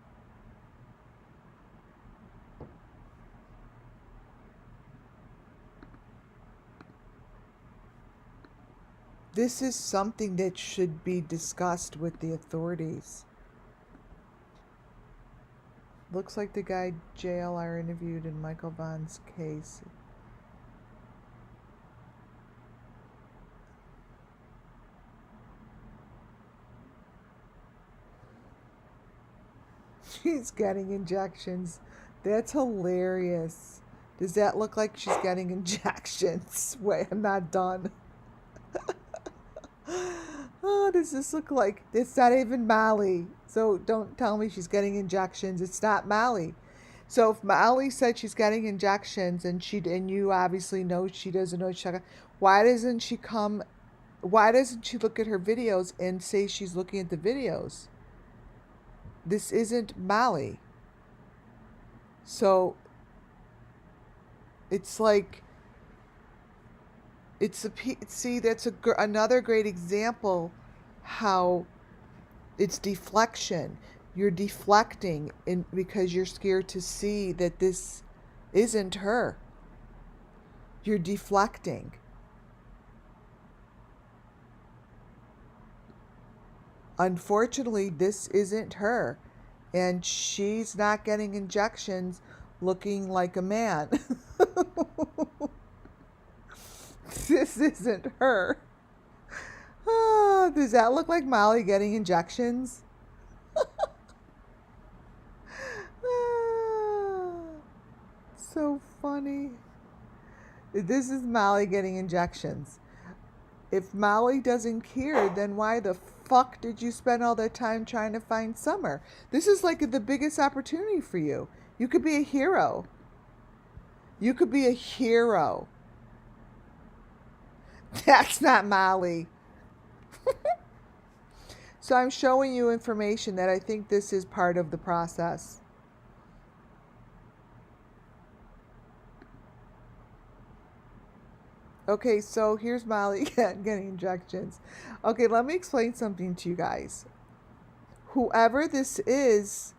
This is something that should be discussed with the authorities. Looks like the guy JLR interviewed in Michael Vaughn's case. She's getting injections. That's hilarious. Does that look like she's getting injections? Wait, I'm not done. Oh, does this look like... It's not even Mali. So don't tell me she's getting injections. It's not Mali. So if Mali said she's getting injections and you obviously know she doesn't know she's talking, why doesn't she look at her videos and say she's looking at the videos? This isn't Mali. So it's like... See, that's another great example how it's deflection. You're deflecting because you're scared to see that this isn't her. You're deflecting. Unfortunately, this isn't her. And she's not getting injections looking like a man. This isn't her. Does that look like Molly getting injections? So funny. This is Molly getting injections. If Molly doesn't care, then why the fuck did you spend all that time trying to find Summer? This is like the biggest opportunity for you. You could be a hero. You could be a hero. That's not Molly. So I'm showing you information that I think this is part of the process. Okay, so here's Molly getting injections. Okay, let me explain something to you guys. Whoever this is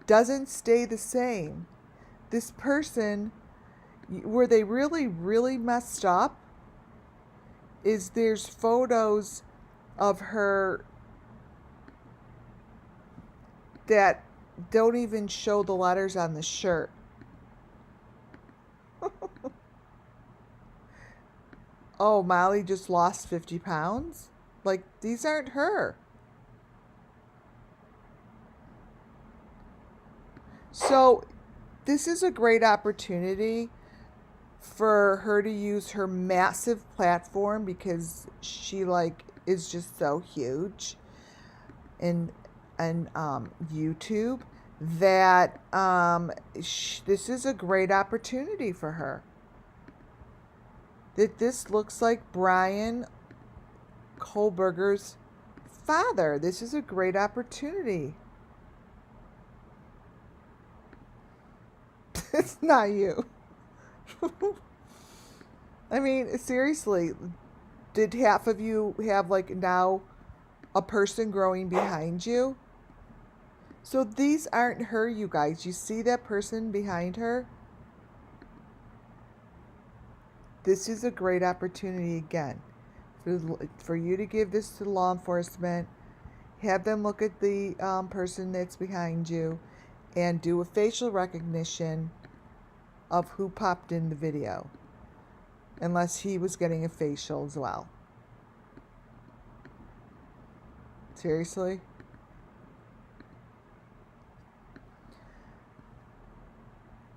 doesn't stay the same. This person, where they really, really messed up, is there's photos of her that don't even show the letters on the shirt. Oh, Molly just lost 50 pounds? Like, these aren't her. So, this is a great opportunity for her to use her massive platform because she is just so huge in YouTube that this is a great opportunity for her. that this looks like Brian Kohlberger's father. This is a great opportunity. It's not you. I mean, seriously, did half of you have like now a person growing behind you? So these aren't her, you guys. You see that person behind her? This is a great opportunity again for you to give this to law enforcement. Have them look at the person that's behind you and do a facial recognition of who popped in the video. Unless he was getting a facial as well. Seriously?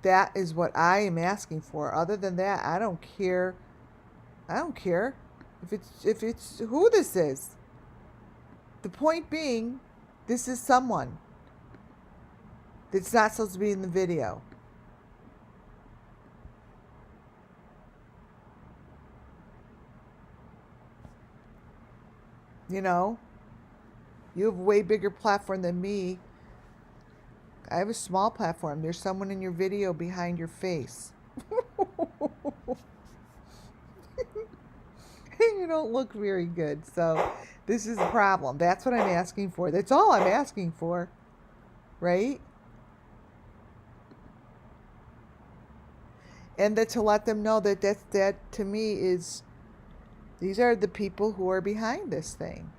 That is what I am asking for. Other than that, I don't care. I don't care if it's who this is. The point being, this is someone that's not supposed to be in the video. You know, you have a way bigger platform than me. I have a small platform. There's someone in your video behind your face. You don't look very good. So this is a problem. That's what I'm asking for. That's all I'm asking for. Right? And that to let them know that that to me is, these are the people who are behind this thing.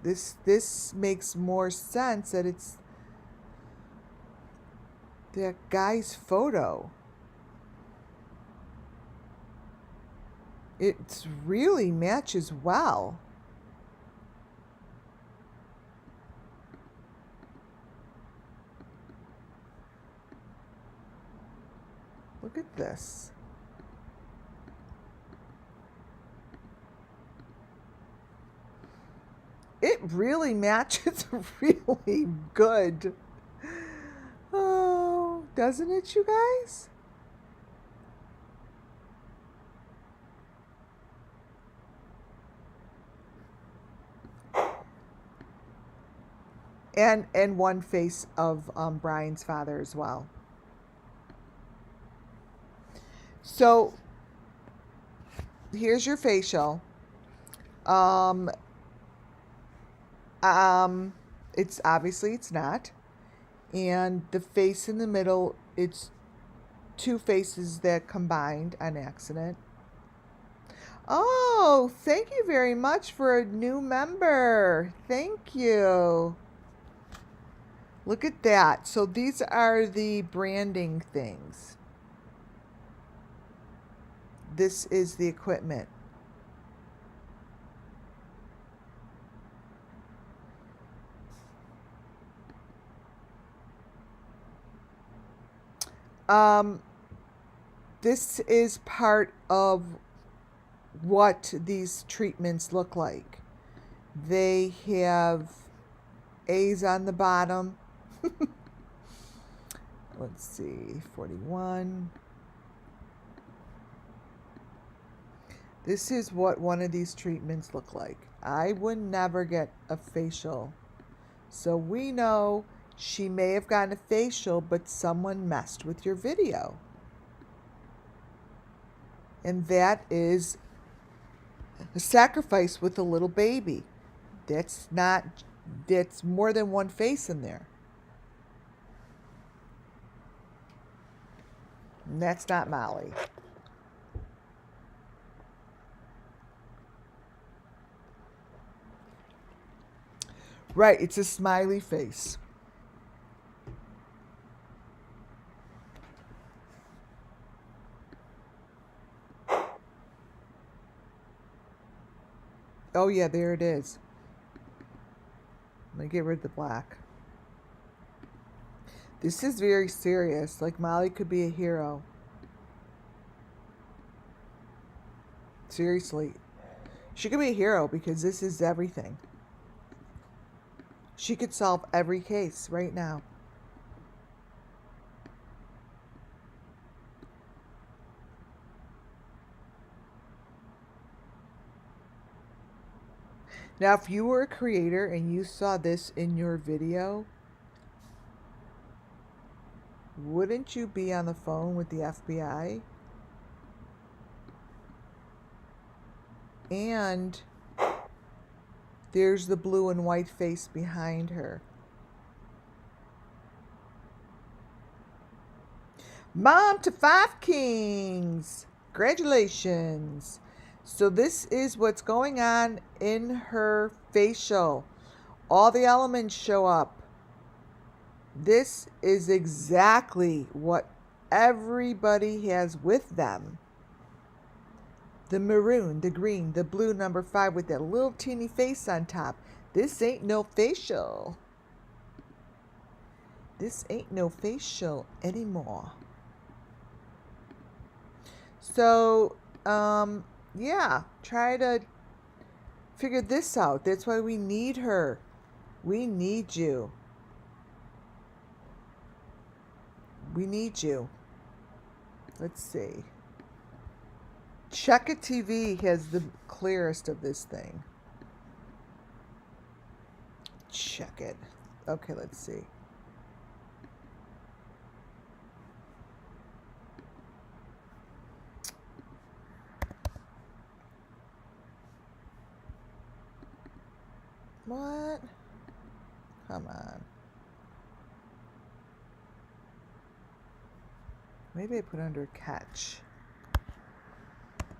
This makes more sense that it's that guy's photo. It really matches well. Look at this. It really matches really good. Oh, doesn't it, you guys? And one face of Brian's father as well. So here's your facial. It's obviously it's not. And the face in the middle, it's two faces that combined on accident. Oh, thank you very much for a new member. Thank you. Look at that. So these are the branding things. This is the equipment. This is part of what these treatments look like. They have A's on the bottom. Let's see, 41. This is what one of these treatments look like. I would never get a facial. So we know she may have gotten a facial, but someone messed with your video. And that is a sacrifice with a little baby. That's more than one face in there. And that's not Molly. Right, it's a smiley face. Oh yeah, there it is. Let me get rid of the black. This is very serious. Like Molly could be a hero. Seriously. She could be a hero because this is everything. She could solve every case right now. Now, if you were a creator and you saw this in your video, wouldn't you be on the phone with the FBI? And there's the blue and white face behind her. Mom to 5 kings. Congratulations. So this is what's going on in her facial. All the elements show up. This is exactly what everybody has with them. The maroon, the green, the blue number 5 with that little teeny face on top. This ain't no facial. This ain't no facial anymore. So, yeah, try to figure this out. That's why we need her. We need you. We need you. Let's see. Check It TV has the clearest of this thing. Check it. Okay, let's see. What? Come on. Maybe I put under catch.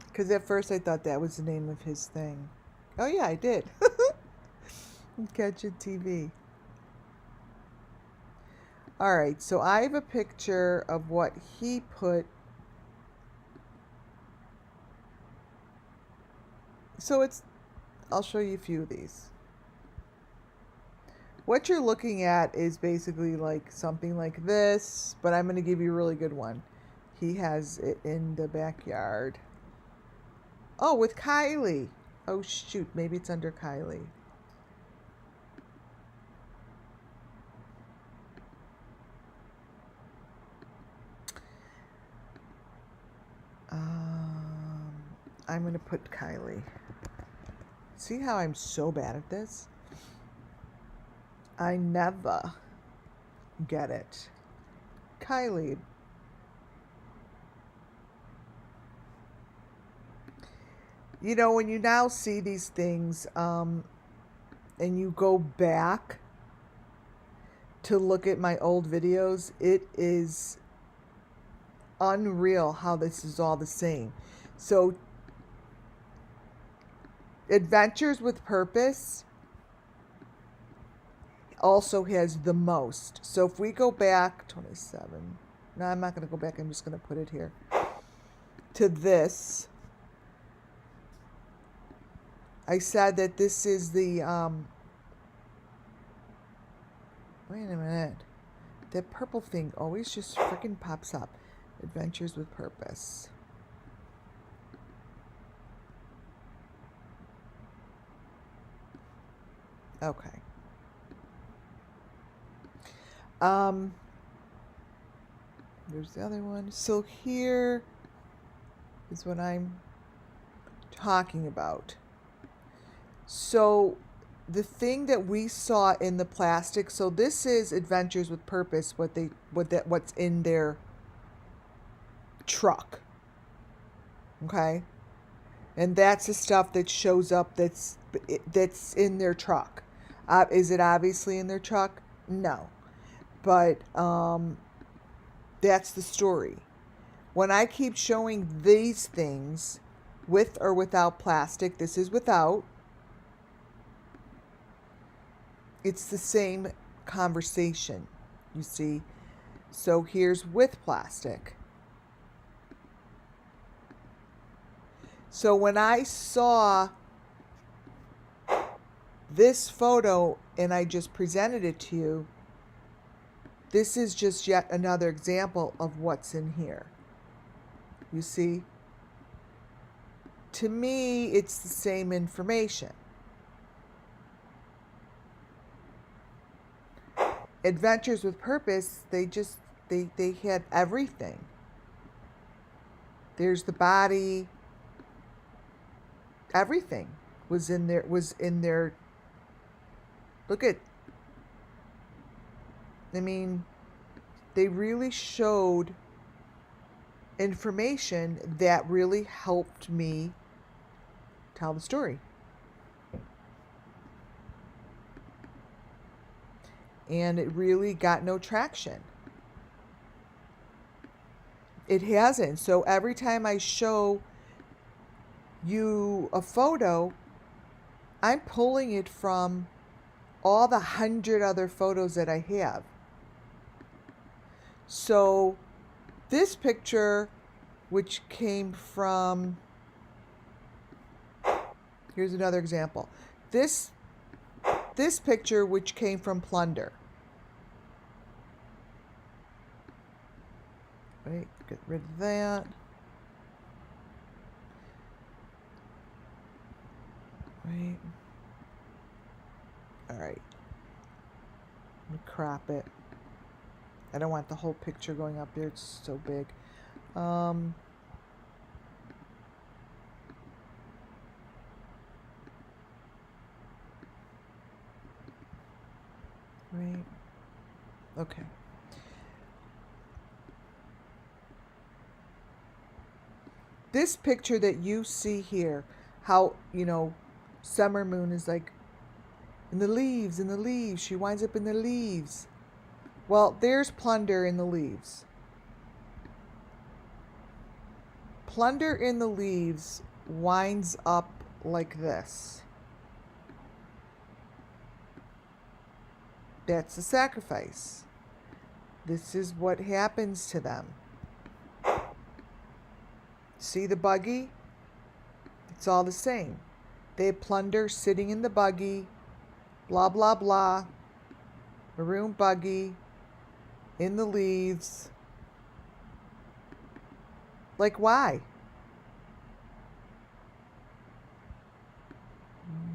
Because at first I thought that was the name of his thing. Oh yeah, I did. Catch It TV. Alright, so I have a picture of what he put. So I'll show you a few of these. What you're looking at is basically like something like this, but I'm going to give you a really good one. He has it in the backyard. Oh, with Kylie. Oh, shoot. Maybe it's under Kylie. I'm going to put Kylie. See how I'm so bad at this? I never get it. Kylie. You know, when you now see these things and you go back to look at my old videos, it is unreal how this is all the same. So, Adventures with Purpose also has the most. So if we go back 27, no, I'm not going to go back, I'm just going to put it here, to this. I said that this is the wait a minute, that purple thing always just freaking pops up. Adventures with Purpose. Okay. There's the other one. So here is what I'm talking about. So the thing that we saw in the plastic, so this is Adventures with Purpose, what's in their truck. Okay? And that's the stuff that shows up that's in their truck. Is it obviously in their truck? No. But that's the story. When I keep showing these things, with or without plastic, this is without, it's the same conversation, you see. So here's with plastic. So when I saw this photo and I just presented it to you, this is just yet another example of what's in here. You see? To me, it's the same information. Adventures with Purpose, they had everything. There's the body, everything. was in their, look at, I mean, they really showed information that really helped me tell the story. And it really got no traction. It hasn't. So every time I show you a photo, I'm pulling it from all the 100 other photos that I have. So this picture, which came from, here's another example. This picture, which came from Plunder. Wait, get rid of that. Wait. All right. Let me crop it. I don't want the whole picture going up there. It's so big. Right. Okay. This picture that you see here, how, Summer Moon is like in the leaves, She winds up in the leaves. Well, there's Plunder in the leaves. Plunder in the leaves winds up like this. That's the sacrifice. This is what happens to them. See the buggy? It's all the same. They have Plunder sitting in the buggy, blah, blah, blah, maroon buggy, in the leaves. Like, why?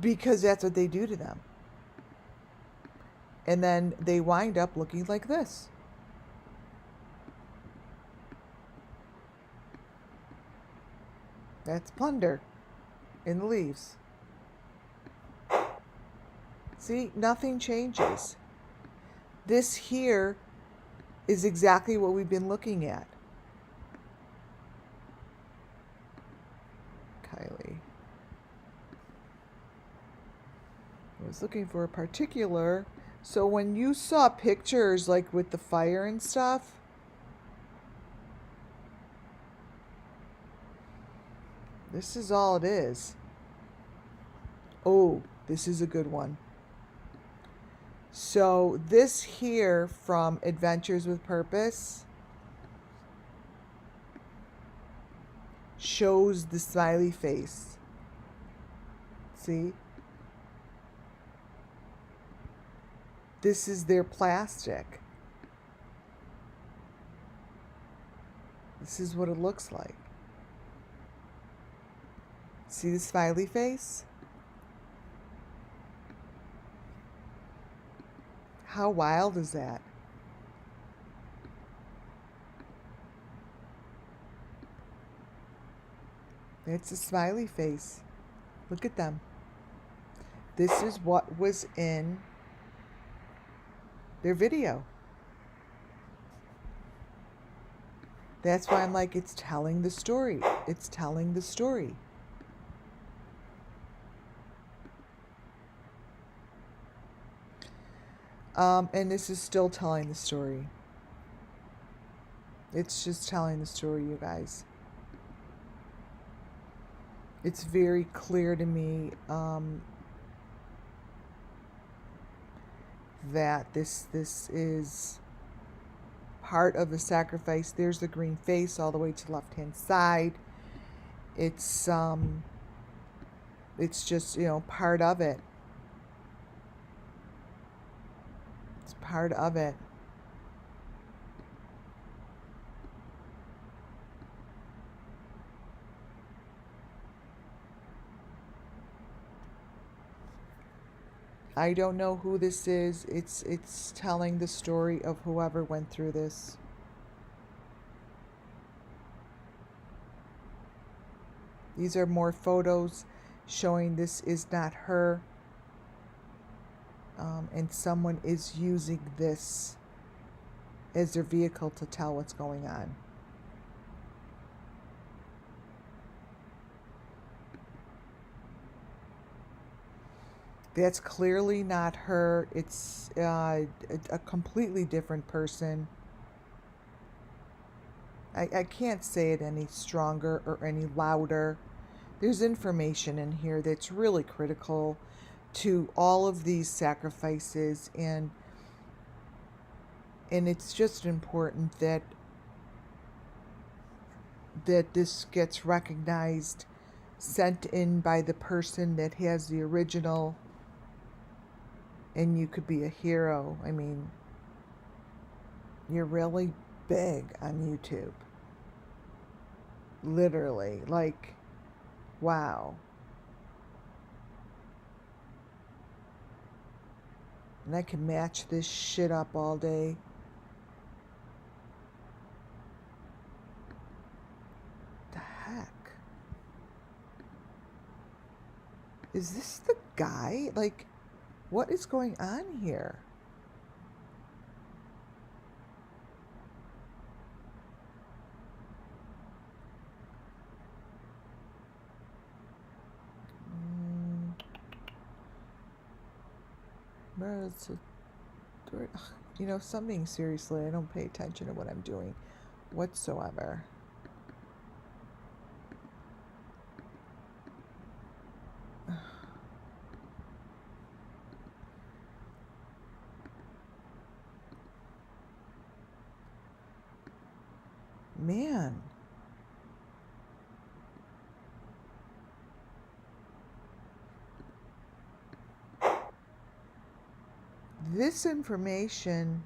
Because that's what they do to them. And then they wind up looking like this. That's Plunder in the leaves. See, nothing changes. This here is exactly what we've been looking at. Kylie. I was looking for a particular. So when you saw pictures like with the fire and stuff, this is all it is. Oh, this is a good one. So this here from Adventures with Purpose shows the smiley face. See? This is their plastic. This is what it looks like. See the smiley face? How wild is that? It's a smiley face. Look at them. This is what was in their video. That's why I'm like, it's telling the story. It's telling the story. And this is still telling the story. It's just telling the story, you guys. It's very clear to me that this is part of the sacrifice. There's the green face all the way to the left-hand side. It's just, part of it. It's part of it. I don't know who this is. It's telling the story of whoever went through this. These are more photos showing this is not her, and someone is using this as their vehicle to tell what's going on. That's clearly not her. It's a completely different person. I can't say it any stronger or any louder. There's information in here that's really critical to all of these sacrifices, and it's just important that this gets recognized, sent in by the person that has the original, and you could be a hero. I mean, you're really big on YouTube. Literally, like, wow. And I can match this shit up all day. The heck? Is this the guy? Like, what is going on here? You know, something seriously, I don't pay attention to what I'm doing whatsoever. Man. This information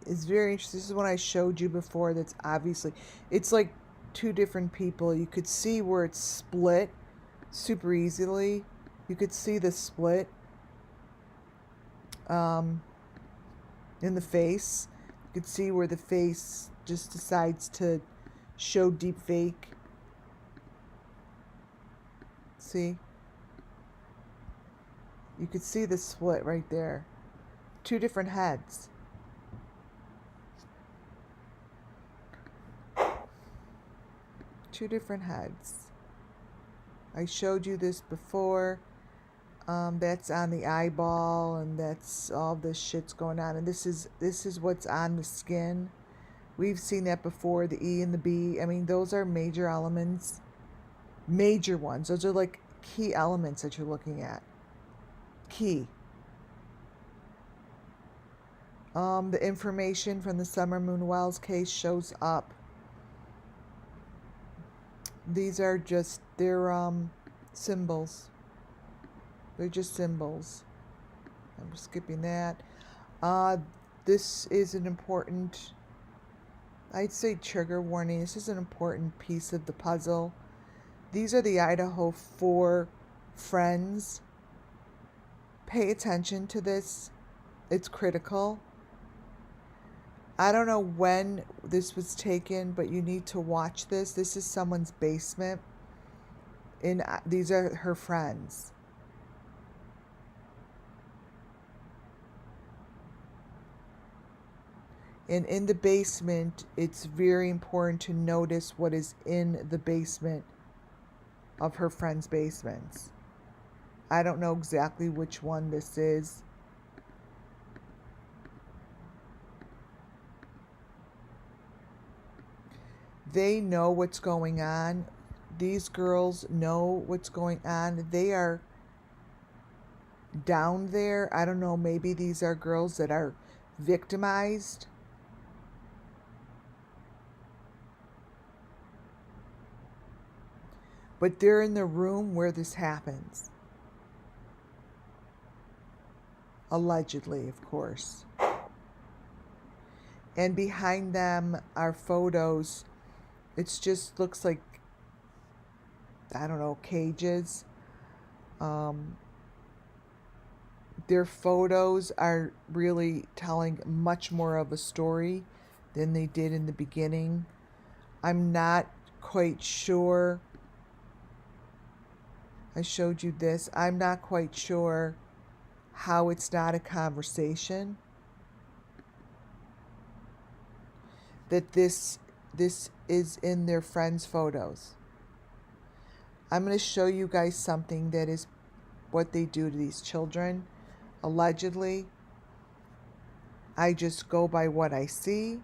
is very interesting. This is what I showed you before. That's obviously, it's like two different people. You could see where it's split super easily. You could see the split in the face. You could see where the face just decides to show deep fake. See? You could see the split right there. Two different heads. Two different heads. I showed you this before. That's on the eyeball, and that's all this shit's going on. And this is what's on the skin. We've seen that before, the E and the B. I mean, those are major elements. Major ones. Those are like key elements that you're looking at. Key. The information from the Summer Moon Wells case shows up. These are just, they're symbols. They're just symbols. I'm skipping that. This is an important, I'd say, trigger warning. This is an important piece of the puzzle. These are the Idaho 4 friends. Pay attention to this. It's critical. I don't know when this was taken, but you need to watch this. This is someone's basement. These are her friends. And in the basement, it's very important to notice what is in the basement of her friends' basements. I don't know exactly which one this is. They know what's going on. These girls know what's going on. They are down there. I don't know, maybe these are girls that are victimized. But they're in the room where this happens. Allegedly, of course. And behind them are photos. It just looks like, I don't know, cages. Their photos are really telling much more of a story than they did in the beginning. I'm not quite sure. I showed you this. I'm not quite sure how it's not a conversation. That this is in their friends' photos. I'm going to show you guys something that is what they do to these children, allegedly. I just go by what I see.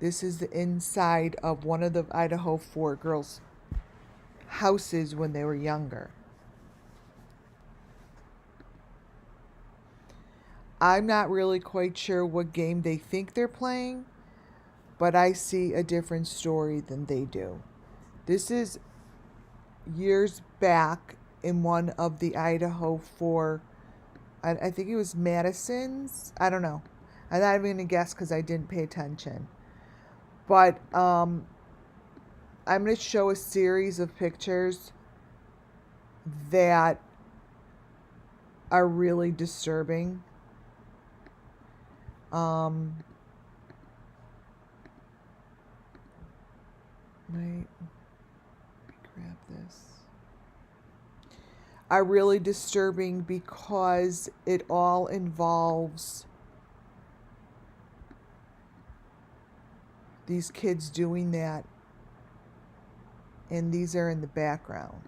This is the inside of one of the Idaho 4 girls' houses when they were younger. I'm not really quite sure what game they think they're playing, but I see a different story than they do. This is years back in one of the Idaho 4, I think it was Madison's. I don't know. I'm not even going to guess because I didn't pay attention. But I'm going to show a series of pictures that are really disturbing. Wait, grab this. Are really disturbing because it all involves these kids doing that, and these are in the background.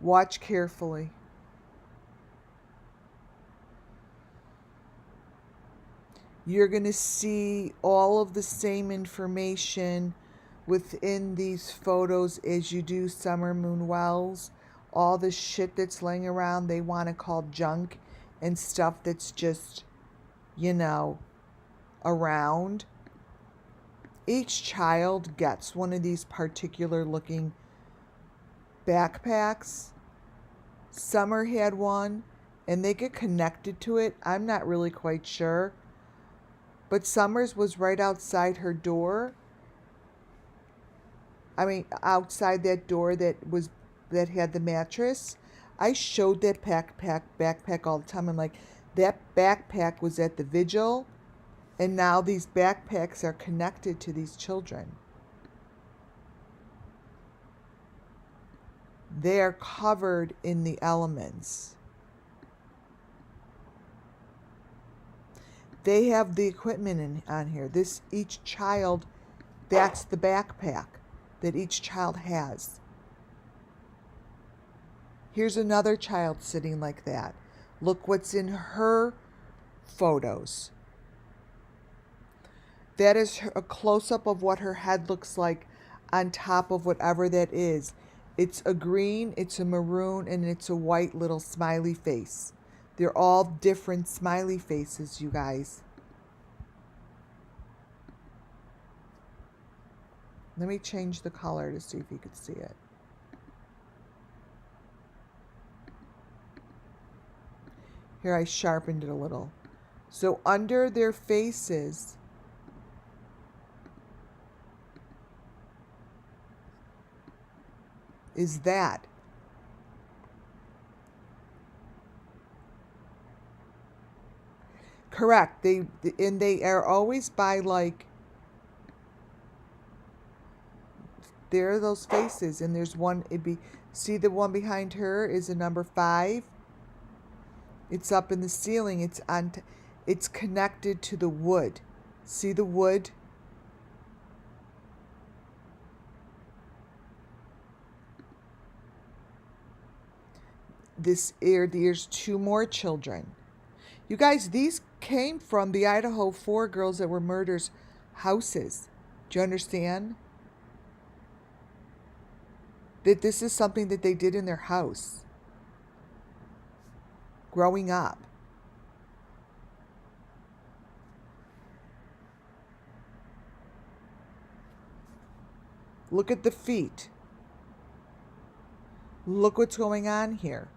Watch carefully. You're going to see all of the same information within these photos as you do Summer Moon Wells. All the shit that's laying around they want to call junk and stuff that's just, around. Each child gets one of these particular looking backpacks. Summer had one, and they get connected to it. I'm not really quite sure. But Summer's was right outside her door. I mean, outside that door that had the mattress. I showed that backpack all the time. I'm like, that backpack was at the vigil, and now these backpacks are connected to these children. They are covered in the elements. They have the equipment on here. Each child, that's the backpack that each child has. Here's another child sitting like that. Look what's in her photos. That is a close-up of what her head looks like on top of whatever that is. It's a green, it's a maroon, and it's a white little smiley face. They're all different smiley faces, you guys. Let me change the color to see if you could see it. Here, I sharpened it a little. So under their faces is that. Correct. They are always by, like, there are those faces, and there's one. See the one behind her is a number 5. It's up in the ceiling. It's connected to the wood. See the wood? There's 2 more children. You guys, these came from the Idaho 4 girls that were murdered houses. Do you understand? That this is something that they did in their house growing up. Look at the feet. Look what's going on here.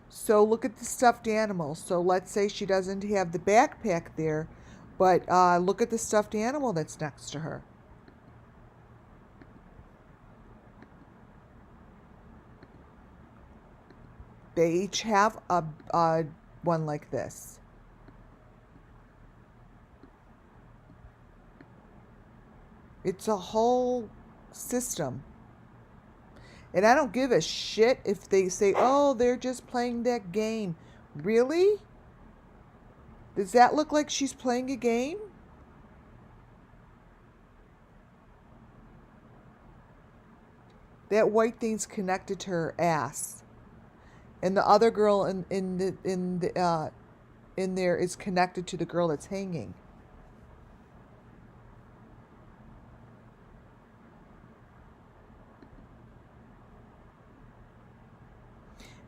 So look at the stuffed animal. So let's say she doesn't have the backpack there, but look at the stuffed animal that's next to her. They each have a one like this. It's a whole system. And I don't give a shit if they say, oh, they're just playing that game. Really? Does that look like she's playing a game? That white thing's connected to her ass. And the other girl in there is connected to the girl that's hanging.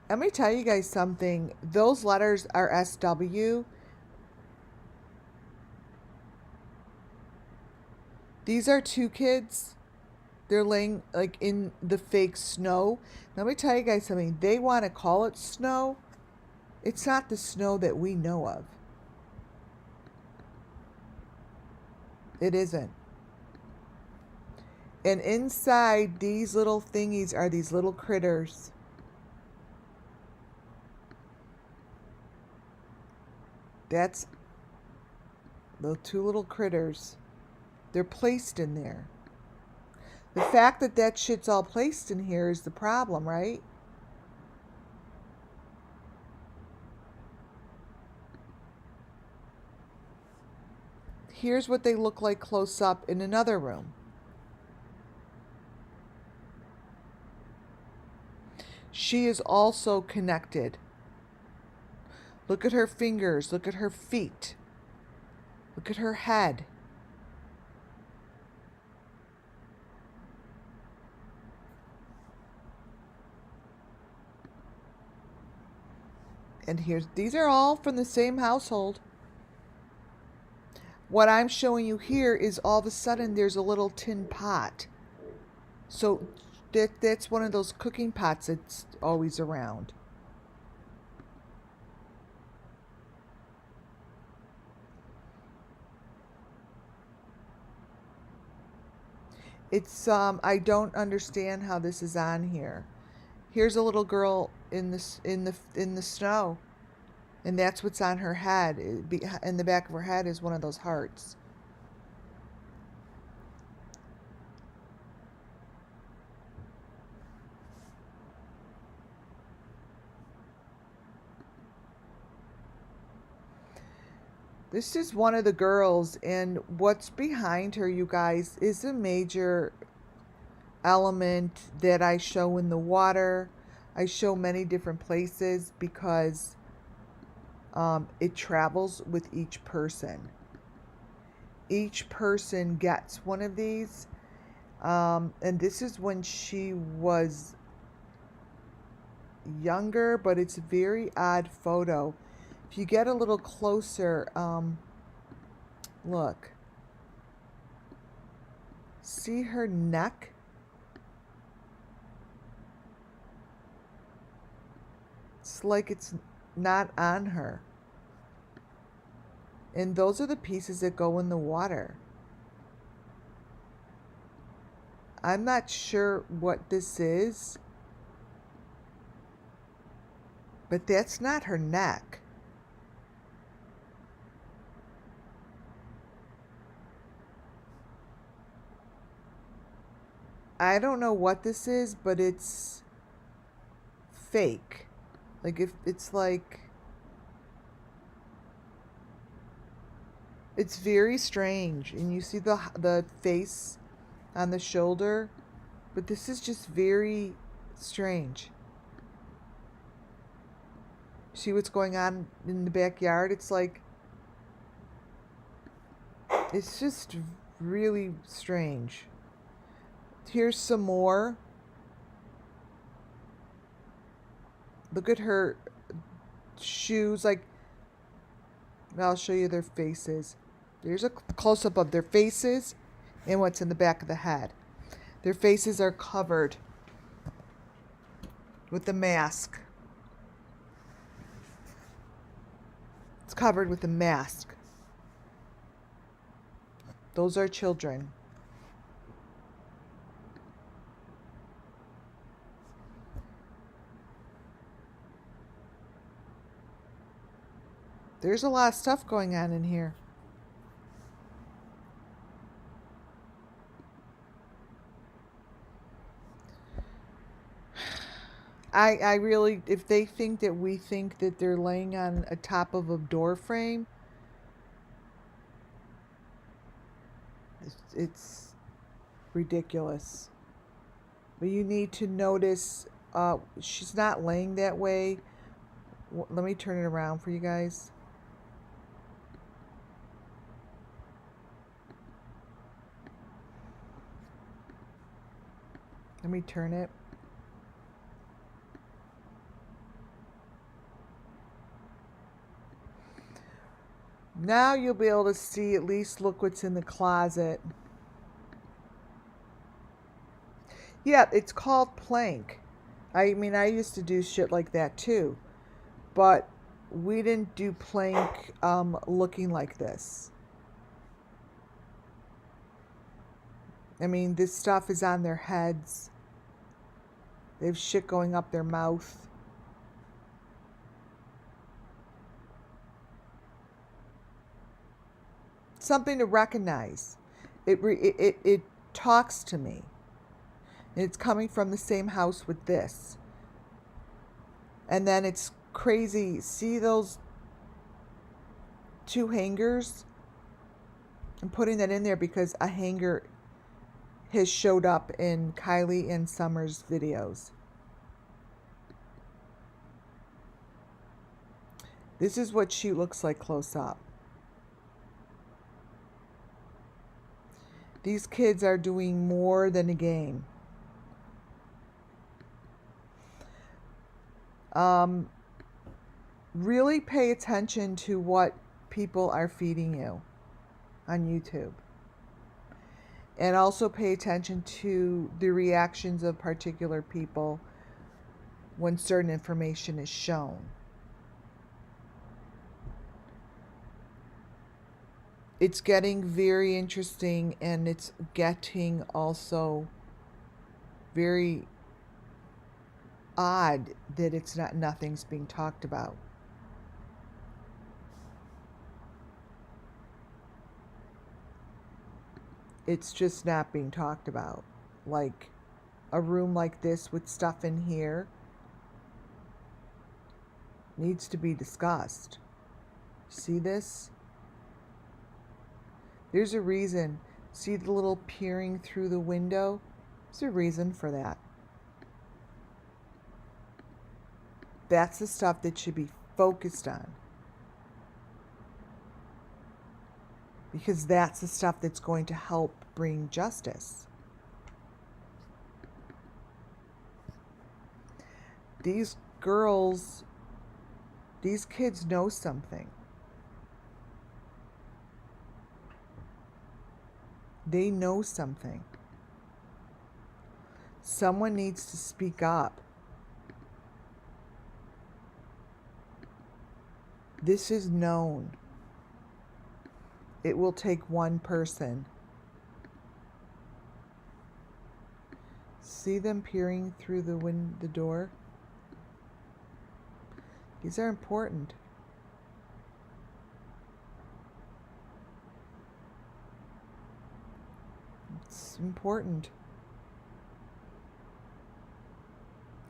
Let me tell you guys something. Those letters are SW. These are two kids. They're laying like in the fake snow. Let me tell you guys something. They want to call it snow. It's not the snow that we know of. It isn't. And inside these little thingies are these little critters. That's the two little critters. They're placed in there. The fact that that shit's all placed in here is the problem, right? Here's what they look like close up in another room. She is also connected. Look at her fingers. Look at her feet. Look at her head. And these are all from the same household. What I'm showing you here is all of a sudden there's a little tin pot. So that's one of those cooking pots that's always around. It's I don't understand how this is on here. Here's a little girl in the snow, and that's what's on her head. In the back of her head is one of those hearts. This is one of the girls, and what's behind her, you guys, is a major element that I show in the water. I show many different places because it travels with each person. Each person gets one of these. And this is when she was younger, but it's a very odd photo. If you get a little closer, look. See her neck? It's like it's not on her. And those are the pieces that go in the water. I'm not sure what this is, but that's not her neck. I don't know what this is, but it's fake. Like if it's like, it's very strange, and you see the face on the shoulder, but this is just very strange. See what's going on in the backyard? It's like, it's just really strange. Here's some more. Look at her shoes. Like, I'll show you their faces. There's a close-up of their faces and what's in the back of the head. Their faces are covered with the mask. It's covered with a mask. Those are children. There's a lot of stuff going on in here. I really, if they think that we think that they're laying on a top of a door frame, it's ridiculous. But you need to notice, she's not laying that way. Let me turn it around for you guys. Let me turn it. Now you'll be able to see, at least look what's in the closet. Yeah, it's called plank. I mean, I used to do shit like that too. But we didn't do plank looking like this. I mean, this stuff is on their heads. They have shit going up their mouth. Something to recognize. It talks to me. And it's coming from the same house with this. And then it's crazy. See those 2 hangers? I'm putting that in there because a hanger has showed up in Kylie and Summer's videos. This is what she looks like close up. These kids are doing more than a game. Really pay attention to what people are feeding you on YouTube. And also pay attention to the reactions of particular people when certain information is shown. It's getting very interesting, and it's getting also very odd that nothing's being talked about. It's just not being talked about. Like a room like this with stuff in here needs to be discussed. See this? There's a reason. See the little peering through the window? There's a reason for that. That's the stuff that should be focused on. Because that's the stuff that's going to help bring justice. These girls, these kids know something. They know something. Someone needs to speak up. This is known. It will take one person. See them peering through the door? These are important. It's important.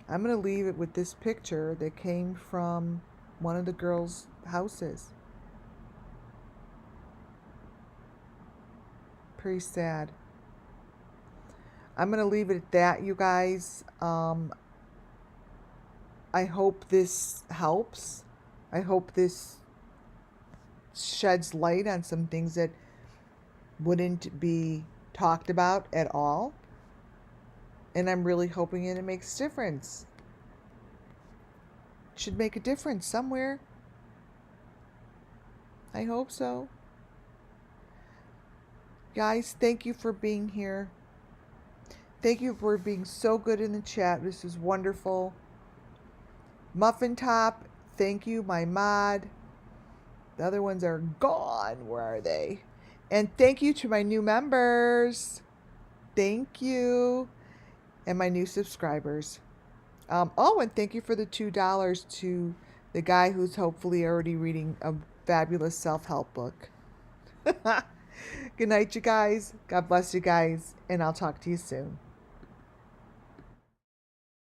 I'm going to leave it with this picture that came from one of the girls' houses. Pretty sad. I'm going to leave it at that, you guys. I hope this helps. I hope this sheds light on some things that wouldn't be talked about at all. And I'm really hoping it makes a difference. It should make a difference somewhere. I hope so. Guys, thank you for being here. Thank you for being so good in the chat. This is wonderful. Muffin Top, thank you, my mod. The other ones are gone. Where are they? And thank you to my new members. Thank you. And my new subscribers. Oh, and thank you for the $2 to the guy who's hopefully already reading fabulous self-help book. Good night, you guys. God bless you guys, and I'll talk to you soon.